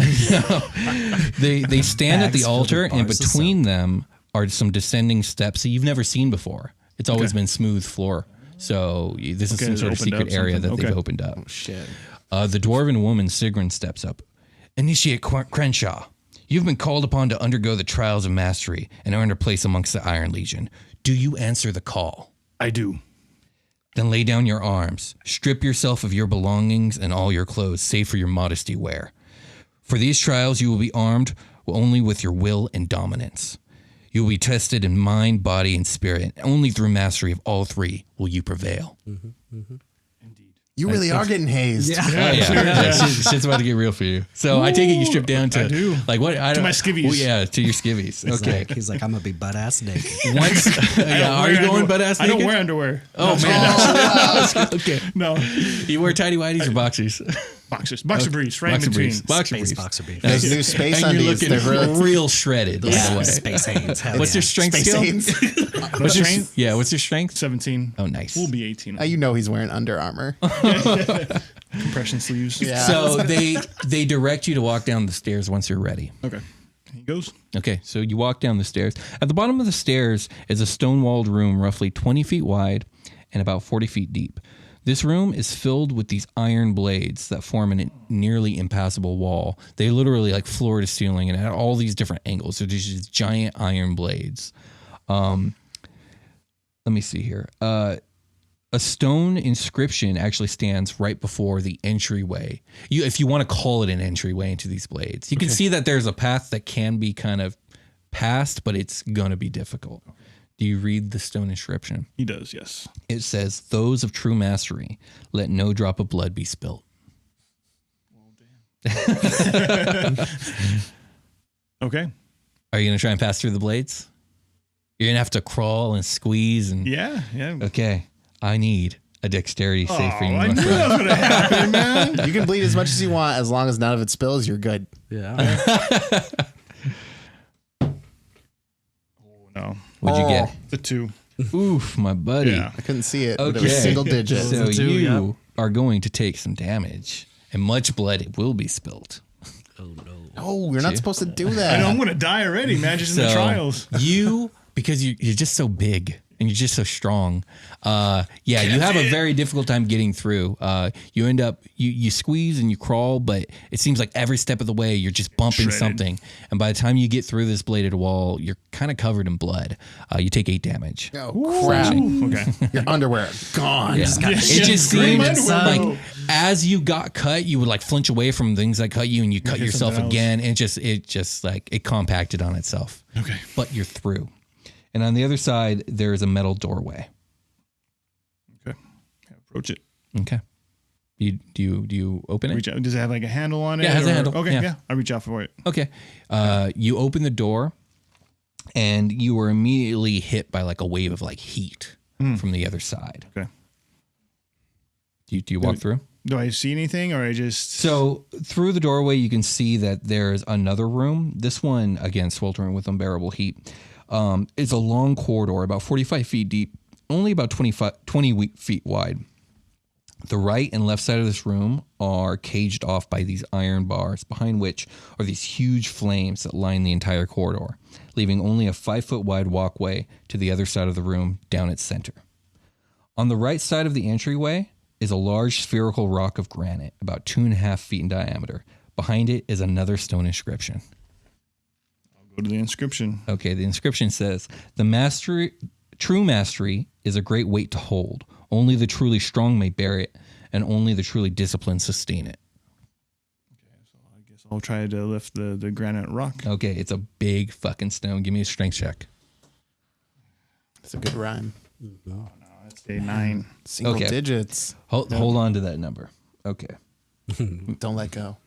Speaker 1: They stand at the altar, and between them are some descending steps that you've never seen before. It's always been smooth floor. So this is some sort of secret area that they've opened up.
Speaker 4: Oh, shit.
Speaker 1: The dwarven woman, Sigrun, steps up. Initiate Crenshaw, you've been called upon to undergo the trials of mastery and earn a place amongst the Iron Legion. Do you answer the call?
Speaker 2: I do.
Speaker 1: Then lay down your arms, strip yourself of your belongings and all your clothes, save for your modesty wear. For these trials you will be armed only with your will and dominance. You will be tested in mind, body, and spirit. Only through mastery of all 3 will you prevail.
Speaker 2: Indeed.
Speaker 4: You really are getting hazed.
Speaker 3: Yeah.
Speaker 1: Oh, yeah. Shit's about to get real for you. So I take it you strip down to
Speaker 2: I do.
Speaker 1: like what? I
Speaker 2: To
Speaker 1: don't,
Speaker 2: my skivvies.
Speaker 1: Well, yeah, to your skivvies. Okay.
Speaker 3: He's like, I'm gonna be butt ass naked.
Speaker 1: Once, are you going butt ass
Speaker 2: I
Speaker 1: naked?
Speaker 2: don't wear underwear.
Speaker 1: Oh man. Okay.
Speaker 2: No.
Speaker 1: You wear tidy whities or boxers?
Speaker 2: Boxers. Boxer briefs, right
Speaker 1: Boxer
Speaker 2: in between.
Speaker 1: briefs. Boxer
Speaker 3: Space
Speaker 1: briefs.
Speaker 3: boxer beef.
Speaker 4: Those new space
Speaker 1: And you're
Speaker 4: undies.
Speaker 1: looking
Speaker 4: They're really
Speaker 1: real shredded. By the way.
Speaker 3: Space hands. Hell
Speaker 1: What's
Speaker 3: yeah.
Speaker 1: your strength
Speaker 4: space
Speaker 1: skill?
Speaker 4: hands.
Speaker 1: What's your
Speaker 2: strength?
Speaker 1: Yeah. What's your strength?
Speaker 2: 17.
Speaker 1: Oh, nice.
Speaker 2: We'll be 18.
Speaker 4: You know he's wearing Under Armour.
Speaker 2: Compression sleeves.
Speaker 4: Yeah.
Speaker 1: So they direct you to walk down the stairs once you're ready.
Speaker 2: Okay. He goes.
Speaker 1: Okay, so you walk down the stairs. At the bottom of the stairs is a stone-walled room roughly 20 feet wide and about 40 feet deep. This room is filled with these iron blades that form a nearly impassable wall. They literally like floor to ceiling and at all these different angles. So there's these giant iron blades. Let me see here. A stone inscription actually stands right before the entryway. If you want to call it an entryway into these blades, you can see that there's a path that can be kind of passed, but it's going to be difficult. Do you read the stone inscription?
Speaker 2: He does, yes.
Speaker 1: It says, "Those of true mastery, let no drop of blood be spilt."
Speaker 2: Okay.
Speaker 1: Are you going to try and pass through the blades? You're going to have to crawl and squeeze and
Speaker 2: Yeah, yeah.
Speaker 1: okay. I need a dexterity save for you.
Speaker 2: I
Speaker 1: my
Speaker 2: knew
Speaker 1: friend.
Speaker 2: that was going to happen, man.
Speaker 4: You can bleed as much as you want as long as none of it spills. You're good.
Speaker 3: Yeah.
Speaker 2: No.
Speaker 1: What'd you get?
Speaker 2: The 2.
Speaker 1: Oof, my buddy.
Speaker 2: Yeah.
Speaker 4: I couldn't see it. But it
Speaker 1: Okay.
Speaker 4: was single digits.
Speaker 1: So
Speaker 3: Two,
Speaker 1: you
Speaker 3: yep.
Speaker 1: are going to take some damage, and much blood will be spilled.
Speaker 3: Oh no.
Speaker 4: Oh, you're not supposed to do
Speaker 2: I know
Speaker 4: that.
Speaker 2: I'm going to die already, man, just in the trials.
Speaker 1: Because you're just so big and you're just so strong. You have a very difficult time getting through. You end up, you squeeze and you crawl, but it seems like every step of the way you're just bumping
Speaker 2: Shredded.
Speaker 1: something. And by the time you get through this bladed wall, you're kind of covered in blood. You take 8 damage.
Speaker 4: Oh, crap.
Speaker 2: Okay.
Speaker 4: Your underwear gone.
Speaker 1: Yeah. It just
Speaker 2: Green
Speaker 1: seems
Speaker 2: underwear.
Speaker 1: like as you got cut, you would like flinch away from things that cut you, and you cut
Speaker 2: hit
Speaker 1: yourself
Speaker 2: something else.
Speaker 1: again, and it just like it compacted on itself.
Speaker 2: Okay.
Speaker 1: But you're through. And on the other side, there is a metal doorway.
Speaker 2: Okay. Approach it.
Speaker 1: Okay. Do you open it?
Speaker 2: Reach out. Does it have like a handle on it?
Speaker 1: Yeah, it has a handle.
Speaker 2: Okay,
Speaker 1: Yeah.
Speaker 2: yeah. I reach out for it.
Speaker 1: Okay. You open the door, and you are immediately hit by like a wave of like heat from the other side.
Speaker 2: Okay.
Speaker 1: Do you walk through?
Speaker 2: Do I see anything or I just...
Speaker 1: So through the doorway, you can see that there's another room. This one, again, sweltering with unbearable heat. It's a long corridor, about 45 feet deep, only about 20 feet wide. The right and left side of this room are caged off by these iron bars, behind which are these huge flames that line the entire corridor, leaving only a 5-foot wide walkway to the other side of the room down its center. On the right side of the entryway is a large spherical rock of granite, about 2.5 feet in diameter. Behind it is another stone inscription.
Speaker 2: Go to the inscription.
Speaker 1: Okay, the inscription says, true mastery is a great weight to hold. Only the truly strong may bear it, and only the truly disciplined sustain it.
Speaker 2: Okay, so I guess I'll try to lift the granite rock.
Speaker 1: Okay, it's a big fucking stone. Give me a strength check.
Speaker 4: It's a good rhyme.
Speaker 2: That's a 9.
Speaker 4: Single
Speaker 1: Okay.
Speaker 4: digits.
Speaker 1: Hold on to that number. Okay.
Speaker 4: Don't let go.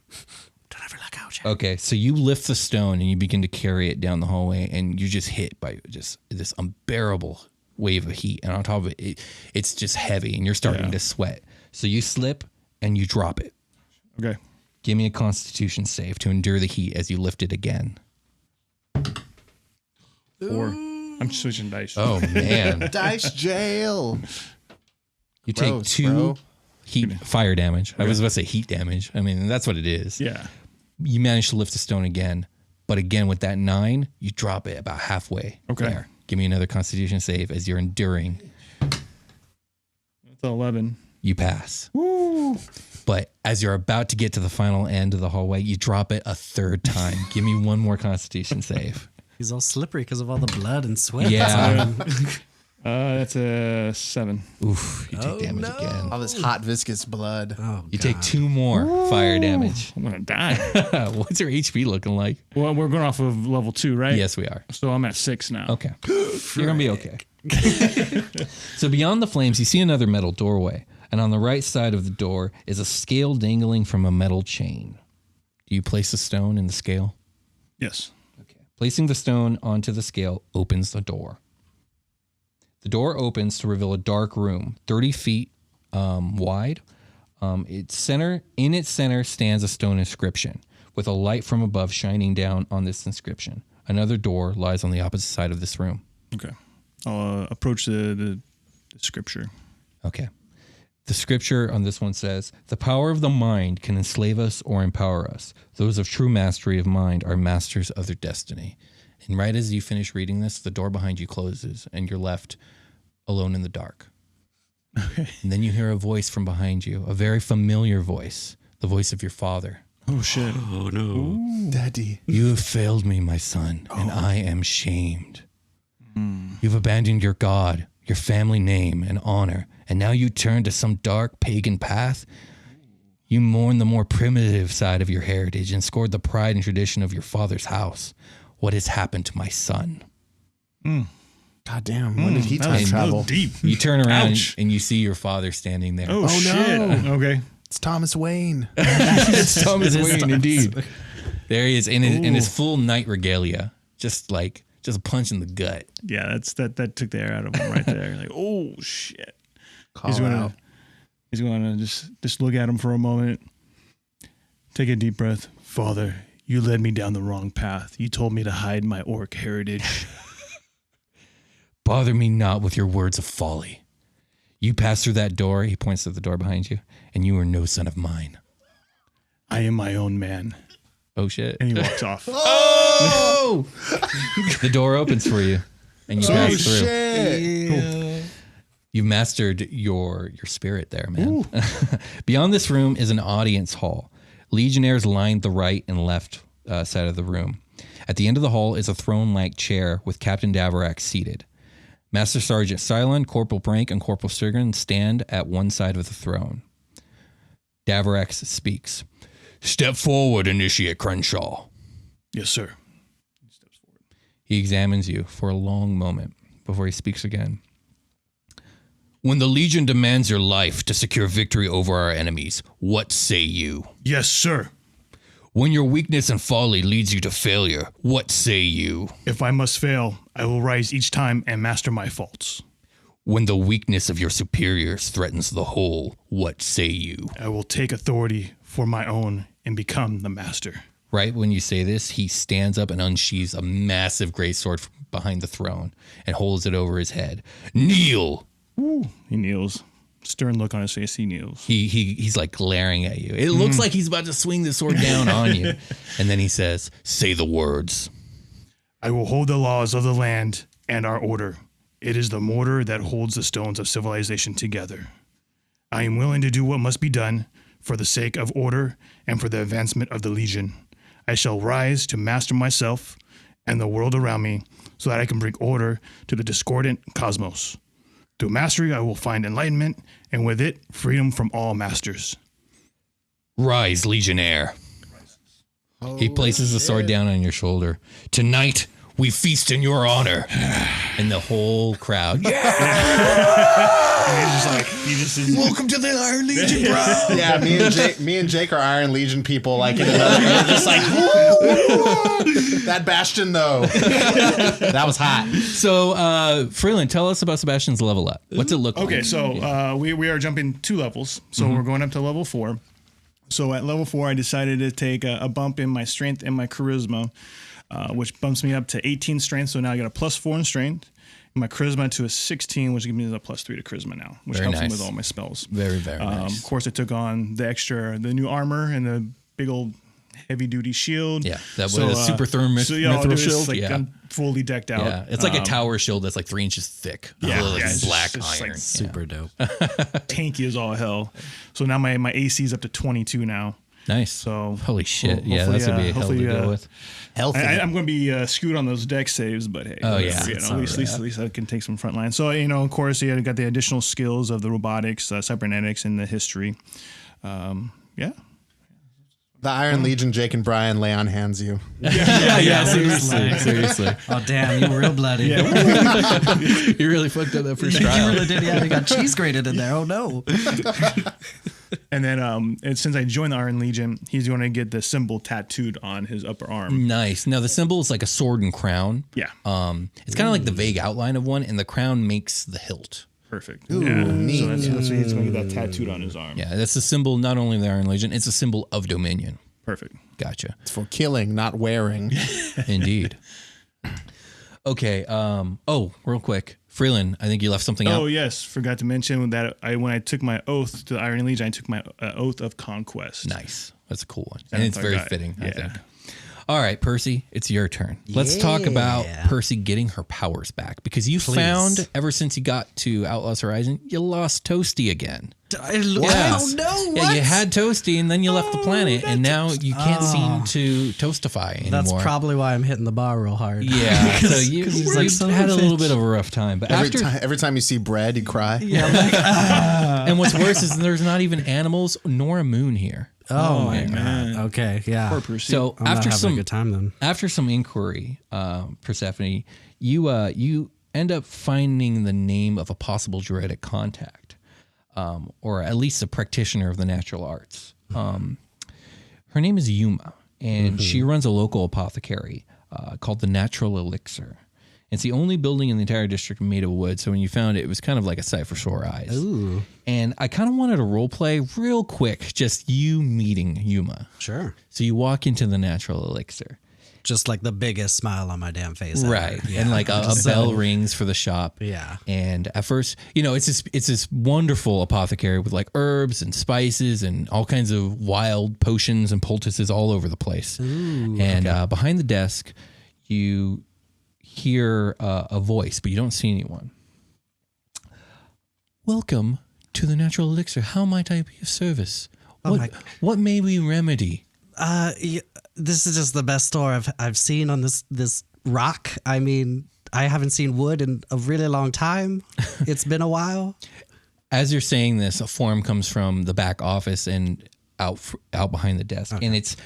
Speaker 3: Don't ever let go, Jack.
Speaker 1: Okay, so you lift the stone and you begin to carry it down the hallway, and you're just hit by just this unbearable wave of heat. And on top of it, it's just heavy, and you're starting to sweat. So you slip and you drop it.
Speaker 2: Okay.
Speaker 1: Give me a Constitution save to endure the heat as you lift it again.
Speaker 2: 4. I'm switching dice.
Speaker 1: Oh man!
Speaker 4: Dice jail.
Speaker 1: You take
Speaker 4: Gross,
Speaker 1: 2
Speaker 4: bro.
Speaker 1: fire damage. I was about to say heat damage. I mean, that's what it is.
Speaker 2: Yeah.
Speaker 1: You manage to lift the stone again, but again with that 9, you drop it about halfway.
Speaker 2: Okay.
Speaker 1: There. Give me another Constitution save as you're enduring.
Speaker 2: That's 11.
Speaker 1: You pass.
Speaker 2: Woo!
Speaker 1: But as you're about to get to the final end of the hallway, you drop it a 3rd time. Give me one more Constitution save.
Speaker 3: He's all slippery because of all the blood and sweat.
Speaker 1: Yeah.
Speaker 2: That's a 7.
Speaker 1: Oof. You take damage again.
Speaker 4: All this hot viscous blood.
Speaker 3: Oh,
Speaker 1: You take 2 more fire damage.
Speaker 2: I'm gonna die.
Speaker 1: What's your HP looking like?
Speaker 2: Well, we're going off of level 2, right?
Speaker 1: Yes, we are.
Speaker 2: So I'm at 6 now.
Speaker 1: Okay. You're going to be okay. So beyond the flames, you see another metal doorway. and on the right side of the door is a scale dangling from a metal chain. Do you place the stone in the scale?
Speaker 2: Yes.
Speaker 1: Okay. Placing the stone onto the scale opens the door. The door opens to reveal a dark room, 30 feet wide. In its center stands a stone inscription with a light from above shining down on this inscription. Another door lies on the opposite side of this room.
Speaker 2: Okay. I'll approach the scripture.
Speaker 1: Okay. The scripture on this one says, "The power of the mind can enslave us or empower us. Those of true mastery of mind are masters of their destiny." And right as you finish reading this, the door behind you closes and you're left alone in the dark.
Speaker 2: Okay.
Speaker 1: And then you hear a voice from behind you, a very familiar voice, the voice of your father.
Speaker 2: Oh, shit.
Speaker 5: Oh, no.
Speaker 2: Ooh.
Speaker 4: Daddy.
Speaker 1: "You have failed me, my son, and I am shamed. You've abandoned your God, your family name and honor, and now you turn to some dark pagan path. You mourn the more primitive side of your heritage and scorn the pride and tradition of your father's house. What has happened to my son?"
Speaker 4: God damn. When did he time travel?
Speaker 2: Deep.
Speaker 1: You turn around
Speaker 2: Ouch.
Speaker 1: and you see your father standing there.
Speaker 2: Oh, shit.
Speaker 4: no.
Speaker 2: Okay.
Speaker 4: It's Thomas Wayne.
Speaker 1: It's Thomas
Speaker 3: It is
Speaker 1: Wayne,
Speaker 3: Thomas
Speaker 1: indeed.
Speaker 3: Wayne.
Speaker 1: There he is in his full knight regalia, just a punch in the gut.
Speaker 2: Yeah, that took the air out of him right there. Like, oh shit. He's
Speaker 4: Out.
Speaker 2: gonna just look at him for a moment. Take a deep breath. "Father, you led me down the wrong path. You told me to hide my orc heritage."
Speaker 1: "Bother me not with your words of folly. You pass through that door," he points to the door behind you, "and you are no son of mine."
Speaker 2: "I am my own man."
Speaker 1: Oh shit.
Speaker 2: And he walks off.
Speaker 1: Oh! The door opens for you and you pass through.
Speaker 4: Shit.
Speaker 1: You've mastered your spirit there, man. Beyond this room is an audience hall. Legionnaires lined the right and left side of the room. At the end of the hall is a throne-like chair with Captain Davorak seated. Master Sergeant Cylon, Corporal Brank, and Corporal Sturgeon stand at one side of the throne. Davorak speaks. "Step forward, Initiate Crenshaw."
Speaker 2: Yes, sir.
Speaker 1: He examines you for a long moment before he speaks again. "When the Legion demands your life to secure victory over our enemies, what say you?
Speaker 2: Yes, sir.
Speaker 1: When your weakness and folly leads you to failure, what say you?
Speaker 2: If I must fail, I will rise each time and master my faults.
Speaker 1: When the weakness of your superiors threatens the whole, what say you?"
Speaker 2: I will take authority for my own and become the master.
Speaker 1: Right when you say this, he stands up and unsheathes a massive greatsword from behind the throne and holds it over his head. "Kneel!"
Speaker 2: He kneels. Stern look on his face. He kneels.
Speaker 1: He's like glaring at you. It looks like he's about to swing the sword down on you. And then he says, "Say the words."
Speaker 2: I will hold the laws of the land and our order. It is the mortar that holds the stones of civilization together. I am willing to do what must be done for the sake of order and for the advancement of the Legion. I shall rise to master myself and the world around me so that I can bring order to the discordant cosmos. Through mastery, I will find enlightenment, and with it, freedom from all masters.
Speaker 1: "Rise, Legionnaire." He places the sword down on your shoulder. "Tonight, we feast in your honor." And the whole crowd.
Speaker 2: And he's just like,
Speaker 1: "Welcome to the Iron Legion, bro."
Speaker 4: Yeah, me and Jake are Iron Legion people. Like, in another, we're just like, woo! That Bastion though, that was hot.
Speaker 1: So, Freeland, tell us about Sebastian's level up. What's it look like?
Speaker 2: Okay, so we are jumping 2 levels. So we're going up to level 4. So at level 4, I decided to take a bump in my strength and my charisma, which bumps me up to 18 strength. So now I got a +4 in strength. My charisma to a 16, which gives me a +3 to charisma now, which
Speaker 1: Very
Speaker 2: helps me
Speaker 1: nice.
Speaker 2: with all my spells.
Speaker 1: Very, very nice.
Speaker 2: Of course, I took on the new armor and the big old heavy-duty shield.
Speaker 1: Yeah, that was a super mithril shield.
Speaker 2: Like,
Speaker 1: Yeah.
Speaker 2: I'm fully decked out.
Speaker 1: Yeah, it's like a tower shield that's like 3 inches thick.
Speaker 2: Yeah,
Speaker 1: Full of
Speaker 2: yeah, it's
Speaker 1: black
Speaker 2: just
Speaker 1: iron.
Speaker 2: like
Speaker 3: Super dope.
Speaker 2: tanky as all hell. So now my AC is up to 22 now.
Speaker 1: Nice.
Speaker 2: So
Speaker 1: Holy shit.
Speaker 2: hopefully,
Speaker 1: Yeah, that's going to be a hell to
Speaker 2: hopefully,
Speaker 1: deal with.
Speaker 4: Healthy.
Speaker 2: I'm going to be skewed on those deck saves, but hey.
Speaker 1: Oh,
Speaker 2: whatever,
Speaker 1: yeah.
Speaker 2: you
Speaker 1: That's
Speaker 2: know,
Speaker 1: all
Speaker 2: at least I can take some front line. So, of course, I got the additional skills of the robotics, cybernetics, and the history. Yeah.
Speaker 4: The Iron Legion, Jake and Brian lay on hands you.
Speaker 1: Yeah, seriously.
Speaker 3: Oh, damn, you were real bloody.
Speaker 1: You really fucked up that first trial.
Speaker 3: You really did. Yeah, they got cheese grated in there. Oh, no.
Speaker 2: And then and since I joined the Iron Legion, he's going to get the symbol tattooed on his upper arm.
Speaker 1: Nice. Now, the symbol is like a sword and crown.
Speaker 2: Yeah.
Speaker 1: It's kind of like the vague outline of one, and the crown makes the hilt.
Speaker 2: Perfect.
Speaker 4: Ooh,
Speaker 2: yeah.
Speaker 4: neat.
Speaker 2: So that's he's going to get that tattooed on his arm.
Speaker 1: Yeah, that's the symbol not only of the Iron Legion, it's a symbol of Dominion.
Speaker 2: Perfect.
Speaker 1: Gotcha.
Speaker 4: It's for killing, not wearing.
Speaker 1: Indeed. Okay. Real quick. Freeland, I think you left something out.
Speaker 2: Oh, yes. Forgot to mention that when I took my oath to the Iron Legion, I took my oath of conquest.
Speaker 1: Nice. That's a cool one. And it's very fitting, I
Speaker 2: Yeah.
Speaker 1: think. All right, Percy, it's your turn. Let's talk about Percy getting her powers back, because you found, ever since you got to Outlaw's Horizon, you lost Toasty again.
Speaker 3: I don't know.
Speaker 1: Yeah, you had Toasty, and then you left the planet, and now you can't seem to toastify anymore.
Speaker 3: That's probably why I'm hitting the bar real hard.
Speaker 1: Yeah, so you
Speaker 3: like,
Speaker 1: had a little bit of a rough time. But
Speaker 4: Every time you see bread, you cry.
Speaker 3: Yeah, I'm like,
Speaker 1: and what's worse is there's not even animals nor a moon here.
Speaker 3: oh my
Speaker 2: man.
Speaker 3: God. Okay, yeah.
Speaker 2: Poor Percy.
Speaker 1: So
Speaker 3: I'm not having a good time then.
Speaker 1: after some inquiry, Persephone, you end up finding the name of a possible druidic contact, or at least a practitioner of the natural arts. Her name is Yuma, and she runs a local apothecary called the Natural Elixir. It's the only building in the entire district made of wood, so when you found it, it was kind of like a sight for sore eyes.
Speaker 3: Ooh.
Speaker 1: And I kind of wanted to role play real quick, just you meeting Yuma.
Speaker 3: Sure.
Speaker 1: So you walk into the Natural Elixir.
Speaker 3: Just like the biggest smile on my damn face.
Speaker 1: Right.
Speaker 3: Ever. Yeah.
Speaker 1: And like a bell rings for the shop.
Speaker 3: Yeah.
Speaker 1: And at first, it's this wonderful apothecary with like herbs and spices and all kinds of wild potions and poultices all over the place.
Speaker 3: Ooh,
Speaker 1: and behind the desk, you hear a voice, but you don't see anyone. Welcome to the Natural Elixir. How might I be of service? What may we remedy?
Speaker 3: This is just the best store I've seen on this rock. I mean, I haven't seen wood in a really long time. It's been a while.
Speaker 1: As you're saying this, a form comes from the back office and out behind the desk, and it's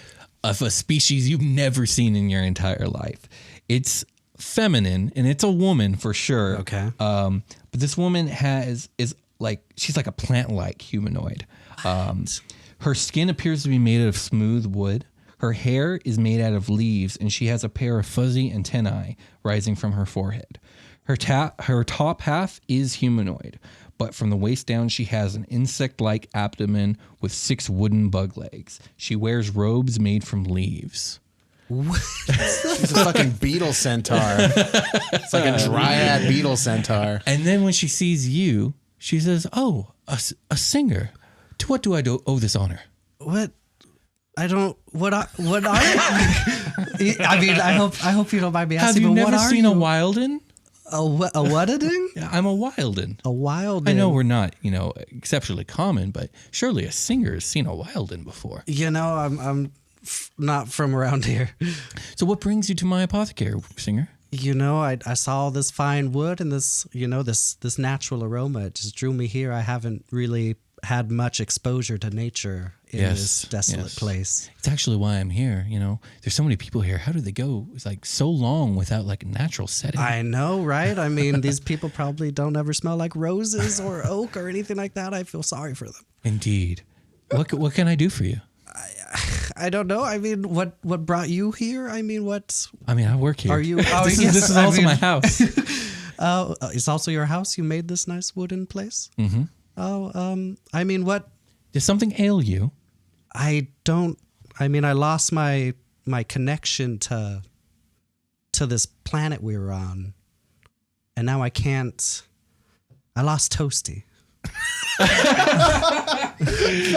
Speaker 1: of a species you've never seen in your entire life. It's feminine, and it's a woman for sure.
Speaker 3: Okay.
Speaker 1: But this woman she's like a plant-like humanoid. Her skin appears to be made out of smooth wood. Her hair is made out of leaves, and she has a pair of fuzzy antennae rising from her forehead. Her top half is humanoid, but from the waist down, she has an insect-like abdomen with 6 wooden bug legs. She wears robes made from leaves.
Speaker 4: She's a fucking beetle centaur. It's like a dryad beetle centaur.
Speaker 1: And then when she sees you, she says, "Oh, a singer. To what do I owe this honor?"
Speaker 3: What? I don't. What are you? I mean, I hope you don't mind me asking.
Speaker 1: Have you
Speaker 3: but
Speaker 1: never
Speaker 3: what
Speaker 1: seen
Speaker 3: are
Speaker 1: a
Speaker 3: you?
Speaker 1: Wilden?
Speaker 3: A what-a-ding?
Speaker 1: Yeah, I'm a Wilden.
Speaker 3: A wild.
Speaker 1: I know we're not, exceptionally common, but surely a singer has seen a Wilden before.
Speaker 3: I'm not from around here.
Speaker 1: So what brings you to my apothecary, singer?
Speaker 3: I saw this fine wood and this natural aroma. It just drew me here. I haven't really had much exposure to nature in this desolate place.
Speaker 1: It's actually why I'm here. There's so many people here. How do they go? It's like so long without like a natural setting.
Speaker 3: I know, right? I mean, these people probably don't ever smell like roses or oak or anything like that. I feel sorry for them.
Speaker 1: Indeed. What can I do for you?
Speaker 3: I don't know. I mean, what brought you here? I mean,
Speaker 1: I work here.
Speaker 3: Are you?
Speaker 1: This is also my house.
Speaker 3: Oh, it's also your house. You made this nice wooden place.
Speaker 1: Mm-hmm.
Speaker 3: Oh, I mean, what?
Speaker 1: Does something ail you?
Speaker 3: I don't. I mean, I lost my connection to this planet we were on, and now I can't. I lost Toasty.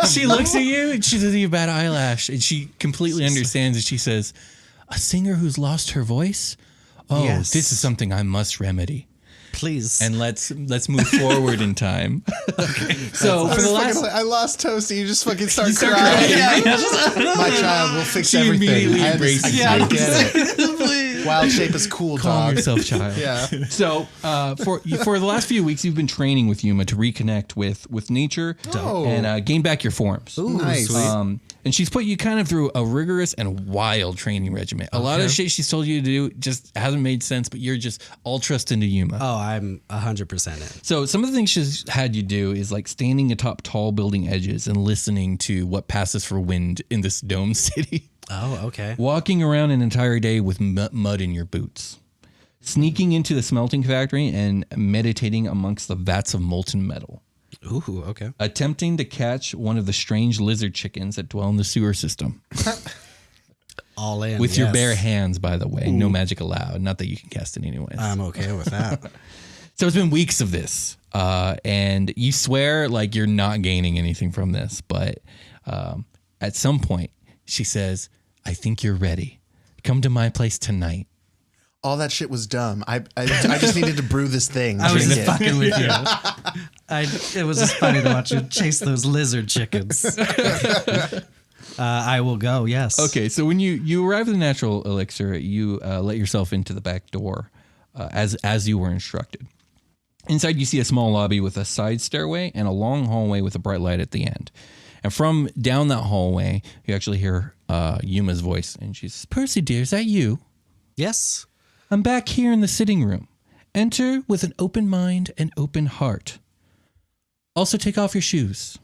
Speaker 1: She looks at you and she does you a bad eyelash, and she completely understands, and she says, "A singer who's lost her voice? Oh,
Speaker 3: Yes.
Speaker 1: This is something I must remedy."
Speaker 3: Please.
Speaker 1: And let's move forward in time. So for the last,
Speaker 4: I lost Toasty. You just fucking start crying. My child will fix
Speaker 1: She
Speaker 4: everything.
Speaker 1: immediately
Speaker 4: I
Speaker 1: embraces
Speaker 4: I
Speaker 1: you.
Speaker 4: get it. Wild shape is cool,
Speaker 1: calm
Speaker 4: dog.
Speaker 1: yourself, child.
Speaker 4: Yeah.
Speaker 1: So for the last few weeks, you've been training with Yuma to reconnect with nature
Speaker 4: Oh.
Speaker 1: and gain back your forms.
Speaker 3: Ooh,
Speaker 4: Nice.
Speaker 3: sweet.
Speaker 1: And she's put you kind of through a rigorous and wild training regimen. A lot of shit she's told you to do just hasn't made sense, but you're just all trust into Yuma.
Speaker 3: Oh, I'm 100% in.
Speaker 1: So some of the things she's had you do is like standing atop tall building edges and listening to what passes for wind in this dome city.
Speaker 3: Oh, okay.
Speaker 1: Walking around an entire day with mud in your boots. Sneaking into the smelting factory and meditating amongst the vats of molten metal.
Speaker 3: Ooh, okay.
Speaker 1: Attempting to catch one of the strange lizard chickens that dwell in the sewer system.
Speaker 3: All in.
Speaker 1: With your bare hands, by the way. No magic allowed. Not that you can cast it anyways.
Speaker 3: I'm okay with that.
Speaker 1: So it's been weeks of this. And you swear like you're not gaining anything from this. But at some point, she says, I think you're ready. Come to my place tonight.
Speaker 4: All that shit was dumb. I just needed to brew this thing.
Speaker 3: I was just fucking with you. It was just funny to watch you chase those lizard chickens. I will go, yes.
Speaker 1: Okay, so when you arrive at the natural elixir, you let yourself into the back door as you were instructed. Inside, you see a small lobby with a side stairway and a long hallway with a bright light at the end. And from down that hallway, you actually hear Yuma's voice, and she says, Percy, dear, is that you?
Speaker 3: Yes.
Speaker 1: I'm back here in the sitting room. Enter with an open mind and open heart. Also, take off your shoes.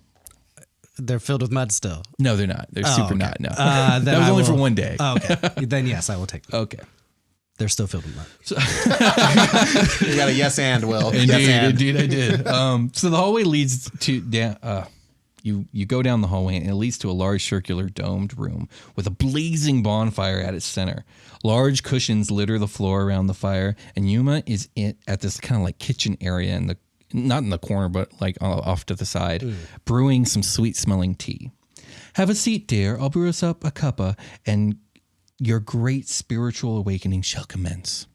Speaker 3: They're filled with mud still.
Speaker 1: No, they're not. They're super not. No,
Speaker 3: that
Speaker 1: was only for one day.
Speaker 3: Oh, okay. Then yes, I will take them.
Speaker 1: Okay.
Speaker 3: They're still filled with mud.
Speaker 4: You got a yes and, Will.
Speaker 1: Indeed,
Speaker 4: yes and.
Speaker 1: indeed, I did. So the hallway leads to down. You go down the hallway and it leads to a large circular domed room with a blazing bonfire at its center. Large cushions litter the floor around the fire, and Yuma is at this kind of like kitchen area not in the corner, but like off to the side, brewing some sweet smelling tea. Have a seat, dear. I'll brew us up a cuppa, and your great spiritual awakening shall commence.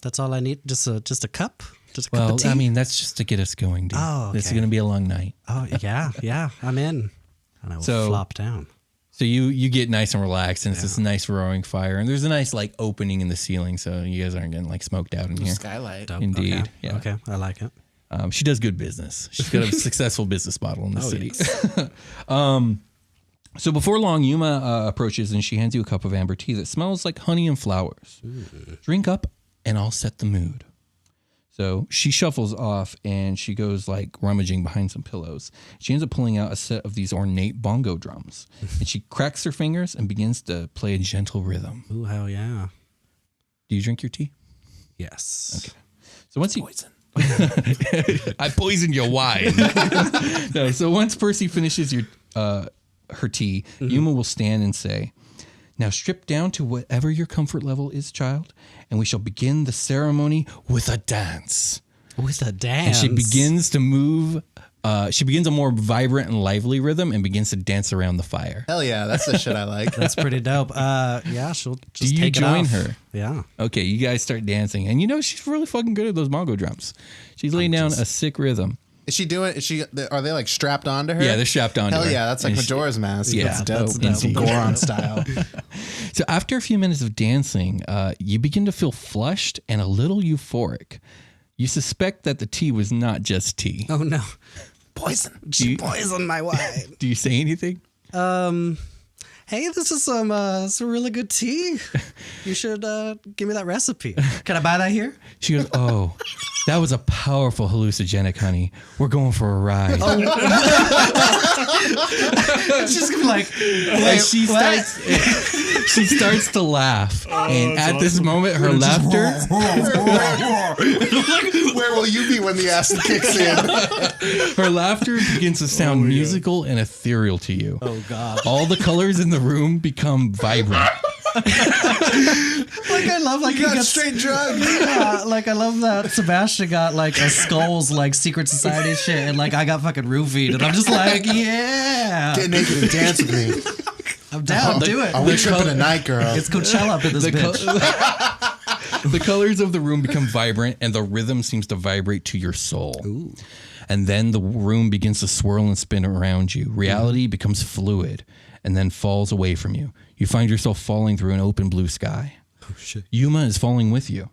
Speaker 3: That's all I need. Just a cup. Just a cup
Speaker 1: Well,
Speaker 3: of tea.
Speaker 1: I mean, that's just to get us going, dude.
Speaker 3: Oh,
Speaker 1: This is
Speaker 3: okay.
Speaker 1: going to be a long night.
Speaker 3: Oh yeah, I'm in. And I will flop down.
Speaker 1: So you get nice and relaxed, and it's this nice roaring fire, and there's a nice like opening in the ceiling, so you guys aren't getting like smoked out in here.
Speaker 4: Skylight.
Speaker 3: Dope.
Speaker 1: Indeed,
Speaker 3: Okay.
Speaker 1: yeah.
Speaker 3: Okay, I like it.
Speaker 1: She does good business. She's got a successful business model in the city.
Speaker 3: Yes.
Speaker 1: So before long, Yuma approaches and she hands you a cup of amber tea that smells like honey and flowers. Drink up, and I'll set the mood. So she shuffles off and she goes like rummaging behind some pillows. She ends up pulling out a set of these ornate bongo drums, and she cracks her fingers and begins to play a gentle rhythm.
Speaker 3: Ooh, hell yeah.
Speaker 1: Do you drink your tea?
Speaker 3: Yes.
Speaker 1: Okay. So once poison. I poisoned your wine. No, so once Percy finishes her tea, Yuma will stand and say, now strip down to whatever your comfort level is, child, and we shall begin the ceremony with a dance.
Speaker 3: With a dance.
Speaker 1: And she begins to move. She begins a more vibrant and lively rhythm and begins to dance around the fire.
Speaker 4: Hell yeah, that's the shit I like.
Speaker 3: That's pretty dope. Yeah, she'll just
Speaker 1: Do you
Speaker 3: take it
Speaker 1: join
Speaker 3: off.
Speaker 1: her?
Speaker 3: Yeah.
Speaker 1: Okay, you guys start dancing, and she's really fucking good at those bongo drums. She's laying down a sick rhythm.
Speaker 4: Are they like strapped onto her?
Speaker 1: Yeah, they're strapped onto her.
Speaker 4: Hell yeah, that's like
Speaker 1: And
Speaker 4: Majora's Mask.
Speaker 1: Yeah,
Speaker 4: That's dope.
Speaker 3: that's dope.
Speaker 4: Goron style.
Speaker 1: So after a few minutes of dancing, you begin to feel flushed and a little euphoric. You suspect that the tea was not just tea.
Speaker 3: Oh no.
Speaker 4: Poison.
Speaker 3: She poisoned my wine.
Speaker 1: Do you say anything?
Speaker 3: Hey, this is some really good tea. You should give me that recipe. Can I buy that here?
Speaker 1: She goes, oh, that was a powerful hallucinogenic, honey. We're going for a ride.
Speaker 3: She's gonna be like,
Speaker 1: And she starts to laugh. And at this moment, her laughter,
Speaker 4: Where will you be when the acid kicks in?
Speaker 1: her laughter begins to sound musical and ethereal to you.
Speaker 3: oh god.
Speaker 1: All the colors in the room become vibrant.
Speaker 3: Like I love
Speaker 4: You got straight drugs.
Speaker 3: Yeah, like I love that Sebastian got like a Skulls like secret society shit, and like I got fucking roofied, and I'm just like, yeah,
Speaker 4: Get naked and dance with me.
Speaker 3: I'm down, do it.
Speaker 4: Are we tripping tonight, girl?
Speaker 3: It's Coachella up in this bitch.
Speaker 1: The colors of the room become vibrant, and the rhythm seems to vibrate to your soul.
Speaker 3: Ooh.
Speaker 1: And then the room begins to swirl and spin around you. Reality becomes fluid and then falls away from you. You find yourself falling through an open blue sky.
Speaker 3: Oh shit.
Speaker 1: Yuma is falling with you.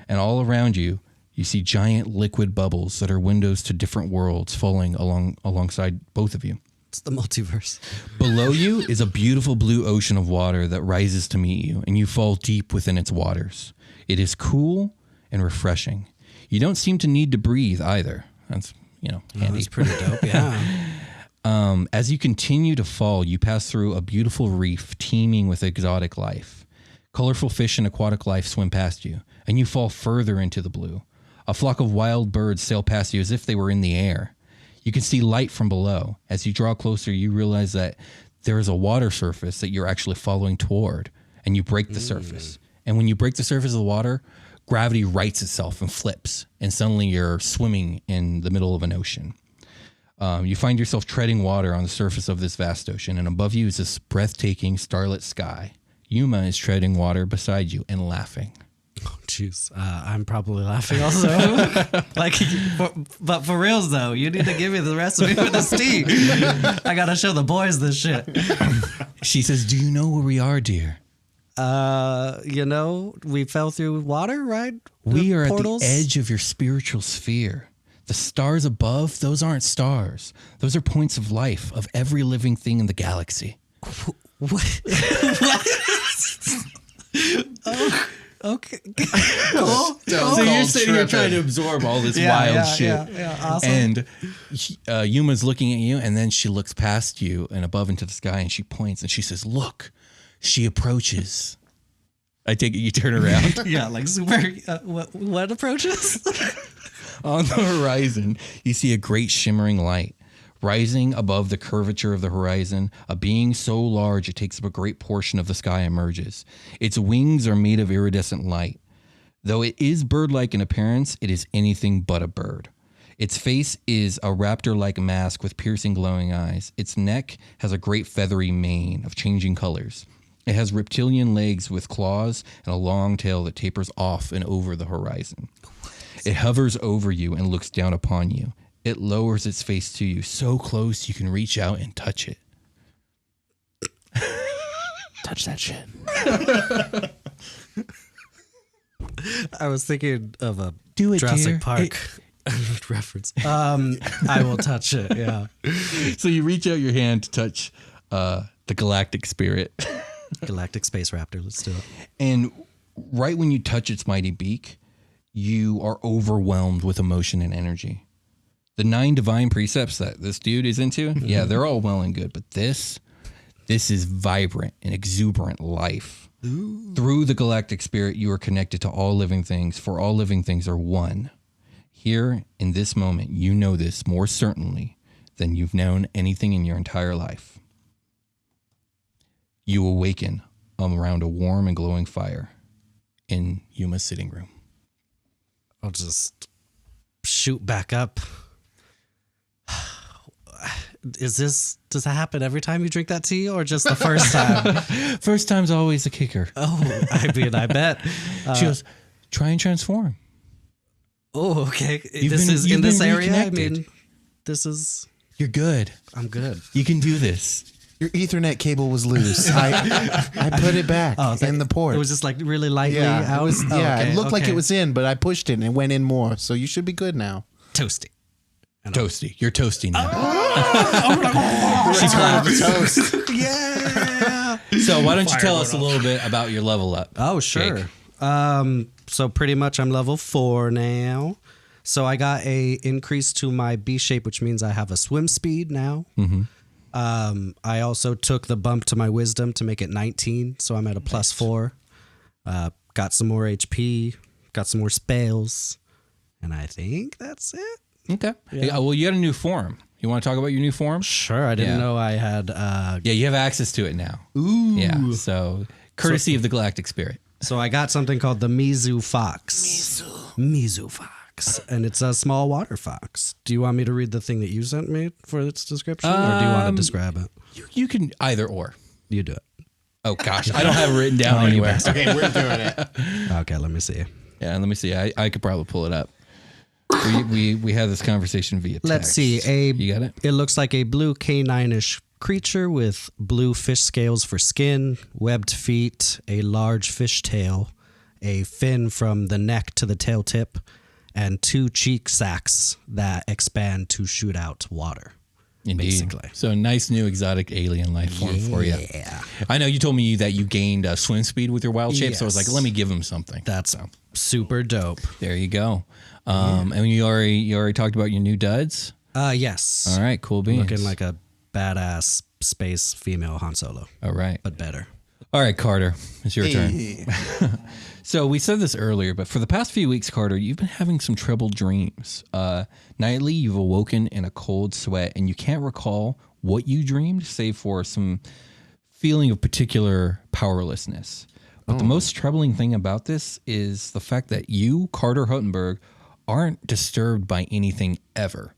Speaker 1: And all around you, you see giant liquid bubbles that are windows to different worlds falling alongside both of you.
Speaker 3: It's the multiverse.
Speaker 1: Below you is a beautiful blue ocean of water that rises to meet you, and you fall deep within its waters. It is cool and refreshing. You don't seem to need to breathe either. That's, handy.
Speaker 3: That's pretty dope, yeah.
Speaker 1: As you continue to fall, you pass through a beautiful reef teeming with exotic life. Colorful fish and aquatic life swim past you, and you fall further into the blue. A flock of wild birds sail past you as if they were in the air. You can see light from below. As you draw closer, you realize that there is a water surface that you're actually following toward, and you break the surface. And when you break the surface of the water, gravity rights itself and flips, and suddenly you're swimming in the middle of an ocean. You find yourself treading water on the surface of this vast ocean, and above you is this breathtaking starlit sky. Yuma is treading water beside you and laughing.
Speaker 3: Oh, jeez. I'm probably laughing also. But for reals though, you need to give me the recipe for this tea. I gotta show the boys this shit.
Speaker 1: She says, "Do you know where we are, dear?"
Speaker 3: We fell through water, right?
Speaker 1: We are
Speaker 3: portals?
Speaker 1: at the edge of your spiritual sphere. The stars above, those aren't stars. Those are points of life of every living thing in the galaxy.
Speaker 3: What? Oh, okay. Cool.
Speaker 1: So you're sitting here trying to absorb all this wild shit.
Speaker 3: Yeah, awesome.
Speaker 1: And Yuma's looking at you, and then she looks past you and above into the sky, and she points, and she says, "Look." She approaches. I take it you turn around.
Speaker 3: Yeah, like super. What approaches?
Speaker 1: On the horizon, you see a great shimmering light. Rising above the curvature of the horizon, a being so large it takes up a great portion of the sky emerges. Its wings are made of iridescent light. Though it is bird-like in appearance, it is anything but a bird. Its face is a raptor-like mask with piercing glowing eyes. Its neck has a great feathery mane of changing colors. It has reptilian legs with claws and a long tail that tapers off and over the horizon. It hovers over you and looks down upon you. It lowers its face to you so close you can reach out and touch it.
Speaker 4: Touch that shit.
Speaker 3: I was thinking of a
Speaker 1: Do it,
Speaker 3: Jurassic
Speaker 1: dear.
Speaker 3: Park reference. I will touch it, yeah.
Speaker 1: So you reach out your hand to touch the galactic spirit.
Speaker 3: Galactic Space Raptor, let's do it.
Speaker 1: And right when you touch its mighty beak, you are overwhelmed with emotion and energy. The 9 divine precepts that this dude is into, yeah, they're all well and good, but this is vibrant and exuberant life. Ooh. Through the galactic spirit, you are connected to all living things, for all living things are one. Here, in this moment, you know this more certainly than you've known anything in your entire life. You awaken around a warm and glowing fire in Yuma's sitting room.
Speaker 3: I'll just shoot back up. Does that happen every time you drink that tea or just the first time?
Speaker 1: First time's always a kicker.
Speaker 3: Oh, I bet.
Speaker 1: She goes, try and transform.
Speaker 3: Oh, okay.
Speaker 1: You've
Speaker 3: This
Speaker 1: been-
Speaker 3: is
Speaker 1: you've
Speaker 3: in this
Speaker 1: been
Speaker 3: area.
Speaker 1: reconnected.
Speaker 3: This is.
Speaker 1: You're good.
Speaker 3: I'm good.
Speaker 1: You can do this.
Speaker 4: Your Ethernet cable was loose. I put it back in the port.
Speaker 3: It was just like really lightly
Speaker 4: yeah,
Speaker 3: out.
Speaker 4: it was.
Speaker 3: okay,
Speaker 4: it looked like
Speaker 3: okay.
Speaker 4: it was in, but I pushed it and it went in more. So you should be good now.
Speaker 3: Toasty.
Speaker 1: Toasty. You're toasty now.
Speaker 4: She's called the toast.
Speaker 3: Yeah.
Speaker 1: So why don't you tell us a little bit about your level up?
Speaker 3: Oh, sure.
Speaker 1: Jake?
Speaker 3: So pretty much I'm level 4 now. So I got a increase to my B shape, which means I have a swim speed now. Mm-hmm. I also took the bump to my wisdom to make it 19. So I'm at a +4. Got some more HP, got some more spells. And I think that's it.
Speaker 1: Okay. Yeah, well, you got a new form. You want to talk about your new form?
Speaker 3: Sure. I didn't know I had.
Speaker 1: Yeah, you have access to it now.
Speaker 3: Ooh.
Speaker 1: Yeah. So, courtesy of the Galactic Spirit.
Speaker 3: So I got something called the Mizu Fox. Mizu Fox. And it's a small water fox. Do you want me to read the thing that you sent me for its description? Or do you want to describe it?
Speaker 1: You can either or.
Speaker 3: You do it.
Speaker 1: Oh, gosh. I don't have it written down anywhere.
Speaker 4: Okay, we're doing it.
Speaker 3: Okay, let me see.
Speaker 1: Yeah, let me see. I could probably pull it up. We had this conversation via text.
Speaker 3: Let's see.
Speaker 1: You got it?
Speaker 3: It looks like a blue canine-ish creature with blue fish scales for skin, webbed feet, a large fish tail, a fin from the neck to the tail tip, and 2 cheek sacs that expand to shoot out water.
Speaker 1: Indeed.
Speaker 3: Basically.
Speaker 1: So nice new exotic alien life form for you.
Speaker 3: Yeah.
Speaker 1: I know you told me that you gained swim speed with your wild shape, so I was like, let me give him something.
Speaker 3: That's super dope.
Speaker 1: There you go. And you already talked about your new duds?
Speaker 3: Yes.
Speaker 1: All right, cool beans.
Speaker 3: Looking like a badass space female Han Solo.
Speaker 1: All right.
Speaker 3: But better.
Speaker 1: All right, Carter, it's your turn. So we said this earlier, but for the past few weeks, Carter, you've been having some troubled dreams. Nightly, you've awoken in a cold sweat, and you can't recall what you dreamed, save for some feeling of particular powerlessness. But the most troubling thing about this is the fact that you, Carter Huttenberg, aren't disturbed by anything ever,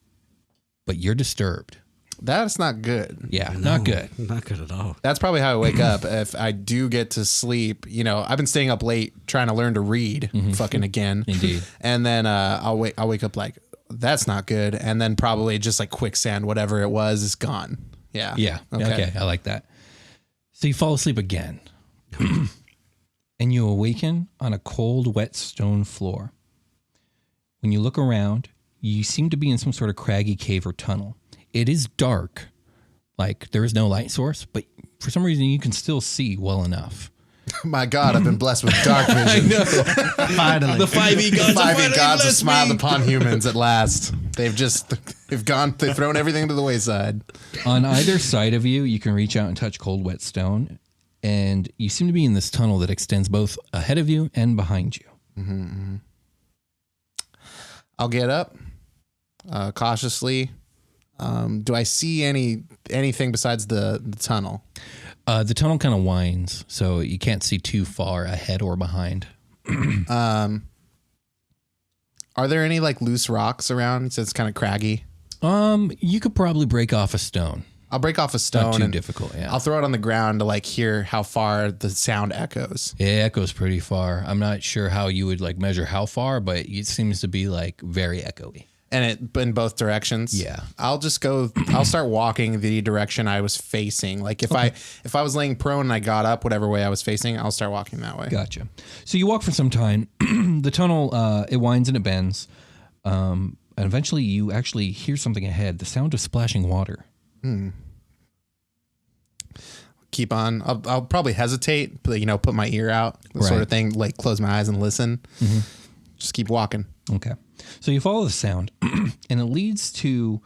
Speaker 1: but you're disturbed.
Speaker 4: That's not good.
Speaker 1: Yeah, not good.
Speaker 3: Not good at all.
Speaker 4: That's probably how I wake up. If I do get to sleep, I've been staying up late trying to learn to read fucking again.
Speaker 1: Indeed.
Speaker 4: And then I'll wake up like, that's not good. And then probably just like quicksand, whatever it was, is gone. Yeah.
Speaker 1: Yeah. Okay. I like that. So you fall asleep again and you awaken on a cold, wet stone floor. When you look around, you seem to be in some sort of craggy cave or tunnel. It is dark, like there is no light source, but for some reason you can still see well enough.
Speaker 4: My God, I've been blessed with dark vision.
Speaker 3: Finally.
Speaker 1: The 5e gods,
Speaker 4: The 5e gods have smiled upon humans at last. They've thrown everything to the wayside.
Speaker 1: On either side of you, you can reach out and touch cold, wet stone, and you seem to be in this tunnel that extends both ahead of you and behind you.
Speaker 4: Mm-hmm. I'll get up cautiously. Do I see anything besides the tunnel?
Speaker 1: The tunnel kind of winds, so you can't see too far ahead or behind.
Speaker 4: Are there any like loose rocks around? So it's kind of craggy.
Speaker 1: You could probably break off a stone.
Speaker 4: I'll break off a stone.
Speaker 1: Not too difficult, yeah.
Speaker 4: I'll throw it on the ground to like hear how far the sound echoes.
Speaker 1: It echoes pretty far. I'm not sure how you would like measure how far, but it seems to be like very echoey.
Speaker 4: And it in both directions.
Speaker 1: Yeah.
Speaker 4: I'll start walking the direction I was facing. Like if I was laying prone and I got up whatever way I was facing, I'll start walking that way.
Speaker 1: Gotcha. So you walk for some time. The tunnel, it winds and it bends. And eventually you actually hear something ahead, the sound of splashing water.
Speaker 4: Keep on. I'll probably hesitate, but, put my ear out, sort of thing, like close my eyes and listen. Mm-hmm. Just keep walking.
Speaker 1: Okay. So you follow the sound and it leads to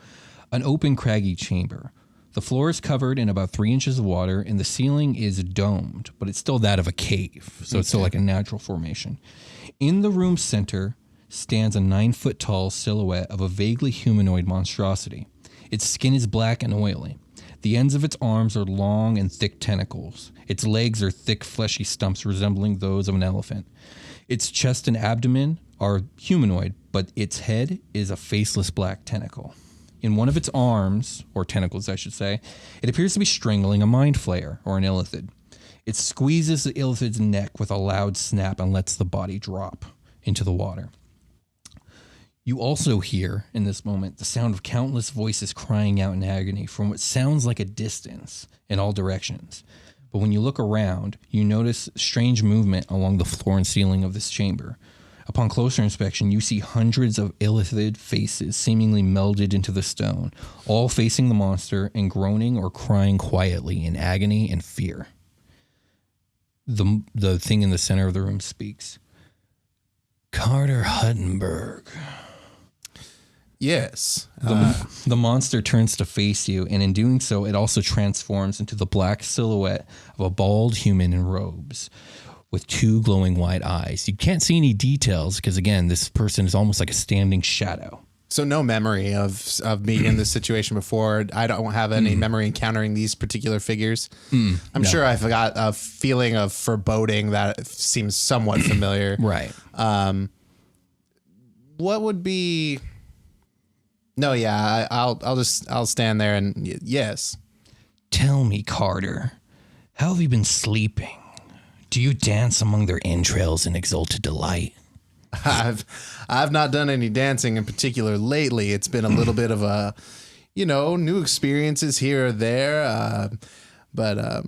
Speaker 1: an open, craggy chamber. The floor is covered in about 3 inches of water and the ceiling is domed, but it's still that of a cave. So it's still like a natural formation. In the room's center stands a 9-foot tall silhouette of a vaguely humanoid monstrosity. Its skin is black and oily. The ends of its arms are long and thick tentacles. Its legs are thick, fleshy stumps resembling those of an elephant. Its chest and abdomen are humanoid, but its head is a faceless black tentacle. In one of its arms, or tentacles I should say, it appears to be strangling a mind flayer, or an illithid. It squeezes the illithid's neck with a loud snap and lets the body drop into the water. You also hear, in this moment, the sound of countless voices crying out in agony from what sounds like a distance in all directions. But when you look around, you notice strange movement along the floor and ceiling of this chamber. Upon closer inspection, you see hundreds of illithid faces seemingly melded into the stone, all facing the monster and groaning or crying quietly in agony and fear. The thing in the center of the room speaks. Carter Huttenberg.
Speaker 4: Yes.
Speaker 1: The monster turns to face you, and in doing so, it also transforms into the black silhouette of a bald human in robes with 2 glowing white eyes. You can't see any details because, again, this person is almost like a standing shadow.
Speaker 4: So no memory of being in this situation before. I don't have any memory encountering these particular figures. I'm sure I've got a feeling of foreboding that seems somewhat familiar.
Speaker 1: Right.
Speaker 4: What would be... No, yeah, I'll stand there and yes.
Speaker 1: Tell me, Carter, how have you been sleeping? Do you dance among their entrails in exalted delight?
Speaker 4: I've not done any dancing in particular lately. It's been a little bit of a, new experiences here or there. But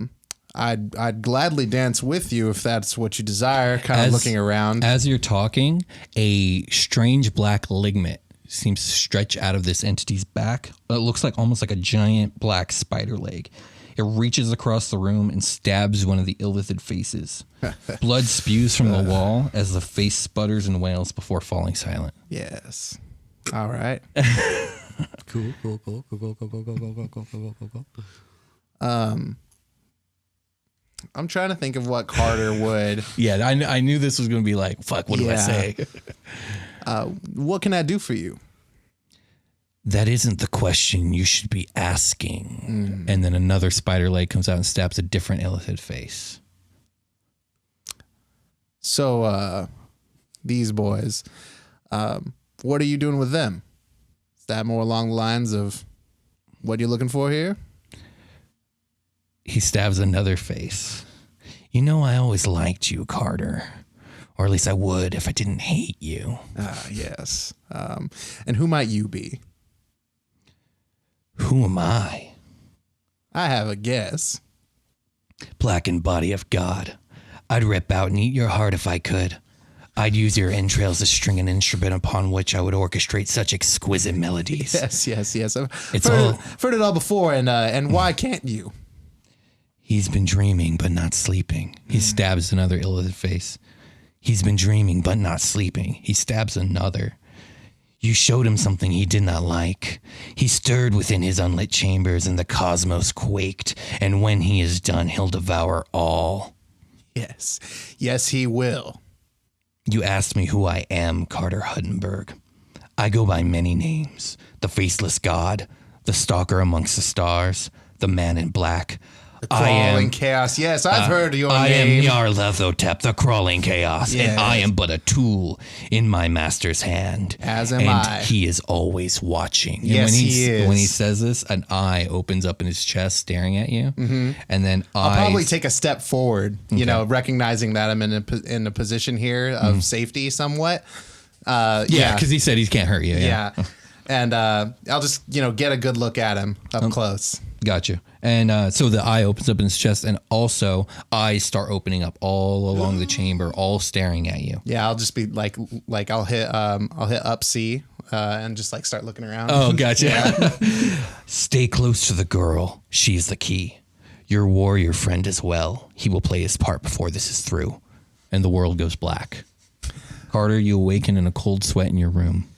Speaker 4: I'd gladly dance with you if that's what you desire. Kind of looking around
Speaker 1: as you're talking. A strange black ligament seems to stretch out of this entity's back. It looks like almost like a giant black spider leg. It reaches across the room and stabs one of the illithid faces. Blood spews from the wall as the face sputters and wails before falling silent.
Speaker 4: Yes. All right.
Speaker 3: Cool.
Speaker 4: I'm trying to think of what Carter would.
Speaker 1: Yeah, I knew this was going to be like, fuck, what do I say?
Speaker 4: What can I do for you?
Speaker 1: That isn't the question you should be asking. And then another spider leg comes out and stabs a different illithid face.
Speaker 4: So, these boys, what are you doing with them? Is that more along the lines of what you're looking for here?
Speaker 1: He stabs another face. You know, I always liked you, Carter. Or at least I would if I didn't hate you.
Speaker 4: Yes. And who might you be?
Speaker 1: Who am I?
Speaker 4: I have a guess.
Speaker 1: Blackened body of God. I'd rip out and eat your heart if I could. I'd use your entrails to string an instrument upon which I would orchestrate such exquisite melodies.
Speaker 4: Yes. I've heard it all before, and why can't you?
Speaker 1: He's been dreaming but not sleeping. He stabs another illithid face. He's been dreaming but not sleeping. He stabs another. You showed him something he did not like. He stirred within his unlit chambers and the cosmos quaked, and when he is done, he'll devour all.
Speaker 4: Yes, he will.
Speaker 1: You asked me who I am, Carter Huttenberg. I go by many names. The Faceless God, the Stalker amongst the Stars, the Man in Black.
Speaker 4: The Crawling Chaos. Yes, I've heard your name.
Speaker 1: I am Nyarlathotep, the Crawling Chaos,
Speaker 4: Yes.
Speaker 1: and I am but a tool in my master's hand.
Speaker 4: As am
Speaker 1: and
Speaker 4: I.
Speaker 1: He is always watching. And
Speaker 4: Yes, he is.
Speaker 1: When he says this, an eye opens up in his chest staring at you. Mm-hmm. And then
Speaker 4: I'll probably take a step forward, recognizing that I'm in a position here of safety somewhat.
Speaker 1: Yeah, because he said he can't hurt you.
Speaker 4: Yeah. And I'll just, get a good look at him up close.
Speaker 1: Gotcha. And so the eye opens up in his chest, and also eyes start opening up all along the chamber, all staring at you.
Speaker 4: Yeah, I'll just be like I'll hit up C and just like start looking around.
Speaker 1: Oh, gotcha. Stay close to the girl. She's the key. Your warrior friend as well. He will play his part before this is through. And the world goes black. Carter, you awaken in a cold sweat in your room.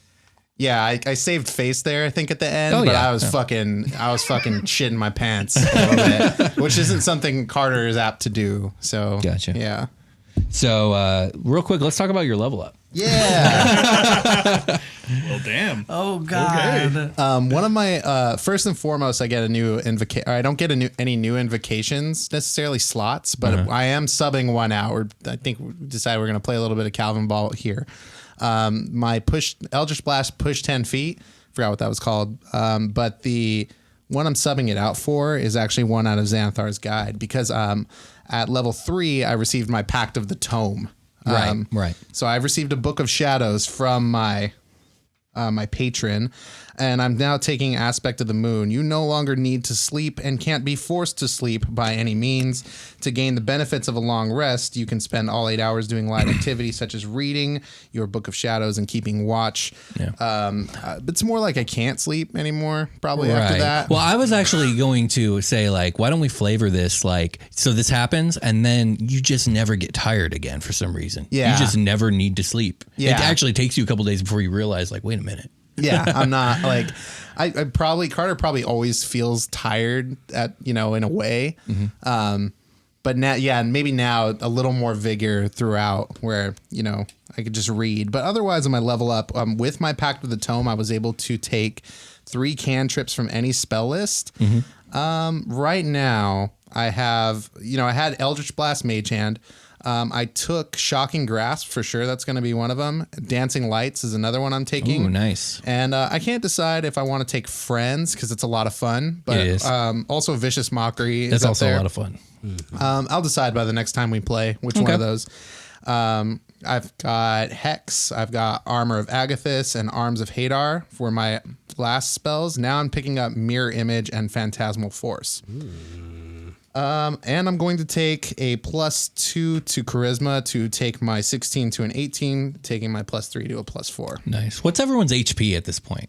Speaker 4: Yeah, I saved face there, I think, at the end,
Speaker 1: but
Speaker 4: I was fucking shitting my pants a little bit, which isn't something Carter is apt to do. So
Speaker 1: Gotcha.
Speaker 4: Yeah.
Speaker 1: So real quick, let's talk about your level up.
Speaker 4: Yeah.
Speaker 2: Well, damn.
Speaker 3: Oh God.
Speaker 4: Okay. One of my first and foremost, I get a new invocation. I don't get any new invocations necessarily slots, but I am subbing one out. I think we decided we're gonna play a little bit of Calvin Ball here. My Eldritch Blast push 10 feet. Forgot what that was called. But the one I'm subbing it out for is actually one out of Xanthar's Guide because at level 3 I received my Pact of the Tome.
Speaker 1: Right.
Speaker 4: So I've received a Book of Shadows from my patron, and I'm now taking Aspect of the Moon. You no longer need to sleep and can't be forced to sleep by any means. To gain the benefits of a long rest, you can spend all 8 hours doing light activities such as reading your Book of Shadows and keeping watch. Yeah. But it's more like I can't sleep anymore probably after that.
Speaker 1: Well, I was actually going to say, like, why don't we flavor this like so this happens and then you just never get tired again for some reason.
Speaker 4: Yeah.
Speaker 1: You just never need to sleep.
Speaker 4: Yeah.
Speaker 1: It actually takes you a couple days before you realize, like, wait a minute.
Speaker 4: Yeah, I'm not like Carter probably always feels tired in a way. Mm-hmm. But now, maybe now a little more vigor throughout where, I could just read. But otherwise, on my level up, with my Pact with the Tome, I was able to take 3 cantrips from any spell list. Mm-hmm. Right now, I have, I had Eldritch Blast Mage Hand. I took Shocking Grasp for sure. That's going to be one of them. Dancing Lights is another one I'm taking.
Speaker 1: Ooh, nice.
Speaker 4: And I can't decide if I want to take Friends because it's a lot of fun. But
Speaker 1: it is.
Speaker 4: Also Vicious Mockery.
Speaker 1: That's
Speaker 4: is
Speaker 1: also
Speaker 4: there.
Speaker 1: a lot of fun.
Speaker 4: I'll decide by the next time we play which one of those. I've got Hex. I've got Armor of Agathis and Arms of Hadar for my last spells. Now I'm picking up Mirror Image and Phantasmal Force. And I'm going to take a +2 to charisma to take my 16 to an 18, taking my +3 to a +4.
Speaker 1: Nice. What's everyone's HP at this point?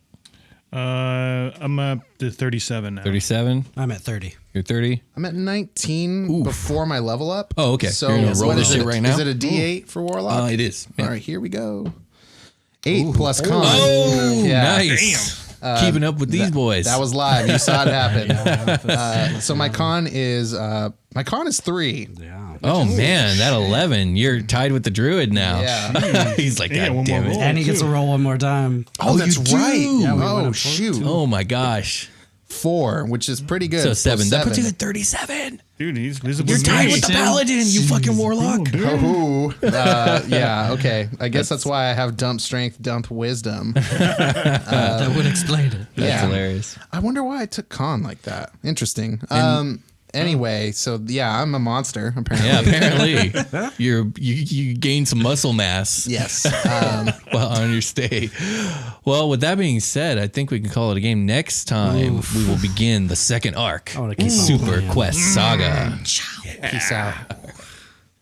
Speaker 2: I'm up to 37 now.
Speaker 1: 37?
Speaker 3: I'm at 30.
Speaker 1: You're 30?
Speaker 4: I'm at 19 before my level up.
Speaker 1: Oh, okay.
Speaker 4: So
Speaker 1: You're gonna roll
Speaker 4: what
Speaker 1: this
Speaker 4: is
Speaker 1: shit
Speaker 4: it?
Speaker 1: right now?
Speaker 4: Is it a D8 for Warlock?
Speaker 1: It is. Yeah.
Speaker 4: All right, here we go. 8 plus con.
Speaker 1: Oh,
Speaker 4: Yeah.
Speaker 1: nice. Keeping up with these boys.
Speaker 4: That was live. You saw it happen. So my con is 3.
Speaker 3: Yeah.
Speaker 1: Oh man, that 11. You're tied with the druid now.
Speaker 4: Yeah.
Speaker 1: He's like,
Speaker 2: Yeah,
Speaker 1: God
Speaker 2: one
Speaker 1: damn
Speaker 2: more
Speaker 1: it.
Speaker 2: roll.
Speaker 3: And he gets to roll one more time.
Speaker 4: Oh, that's
Speaker 1: you do?
Speaker 4: right.
Speaker 1: Yeah,
Speaker 3: we went
Speaker 4: Oh
Speaker 3: up
Speaker 4: shoot.
Speaker 1: Oh my gosh.
Speaker 4: 4, which is pretty good.
Speaker 1: So 7. That puts you
Speaker 4: seven.
Speaker 1: at 37.
Speaker 2: Dude, he's visible.
Speaker 1: You're tied with the paladin, you fucking warlock.
Speaker 4: Oh, yeah. Okay. I guess that's why I have dump strength, dump wisdom.
Speaker 3: That would explain it.
Speaker 1: That's
Speaker 4: Yeah.
Speaker 1: hilarious.
Speaker 4: I wonder why I took con like that. Interesting. Anyway, so yeah, I'm a monster apparently.
Speaker 1: Yeah, apparently you gain some muscle mass.
Speaker 4: Yes.
Speaker 1: While on your stay. Well, with that being said, I think we can call it a game. Next time we will begin the second arc.
Speaker 3: I wanna keep on
Speaker 1: Superquest Saga.
Speaker 4: Peace out.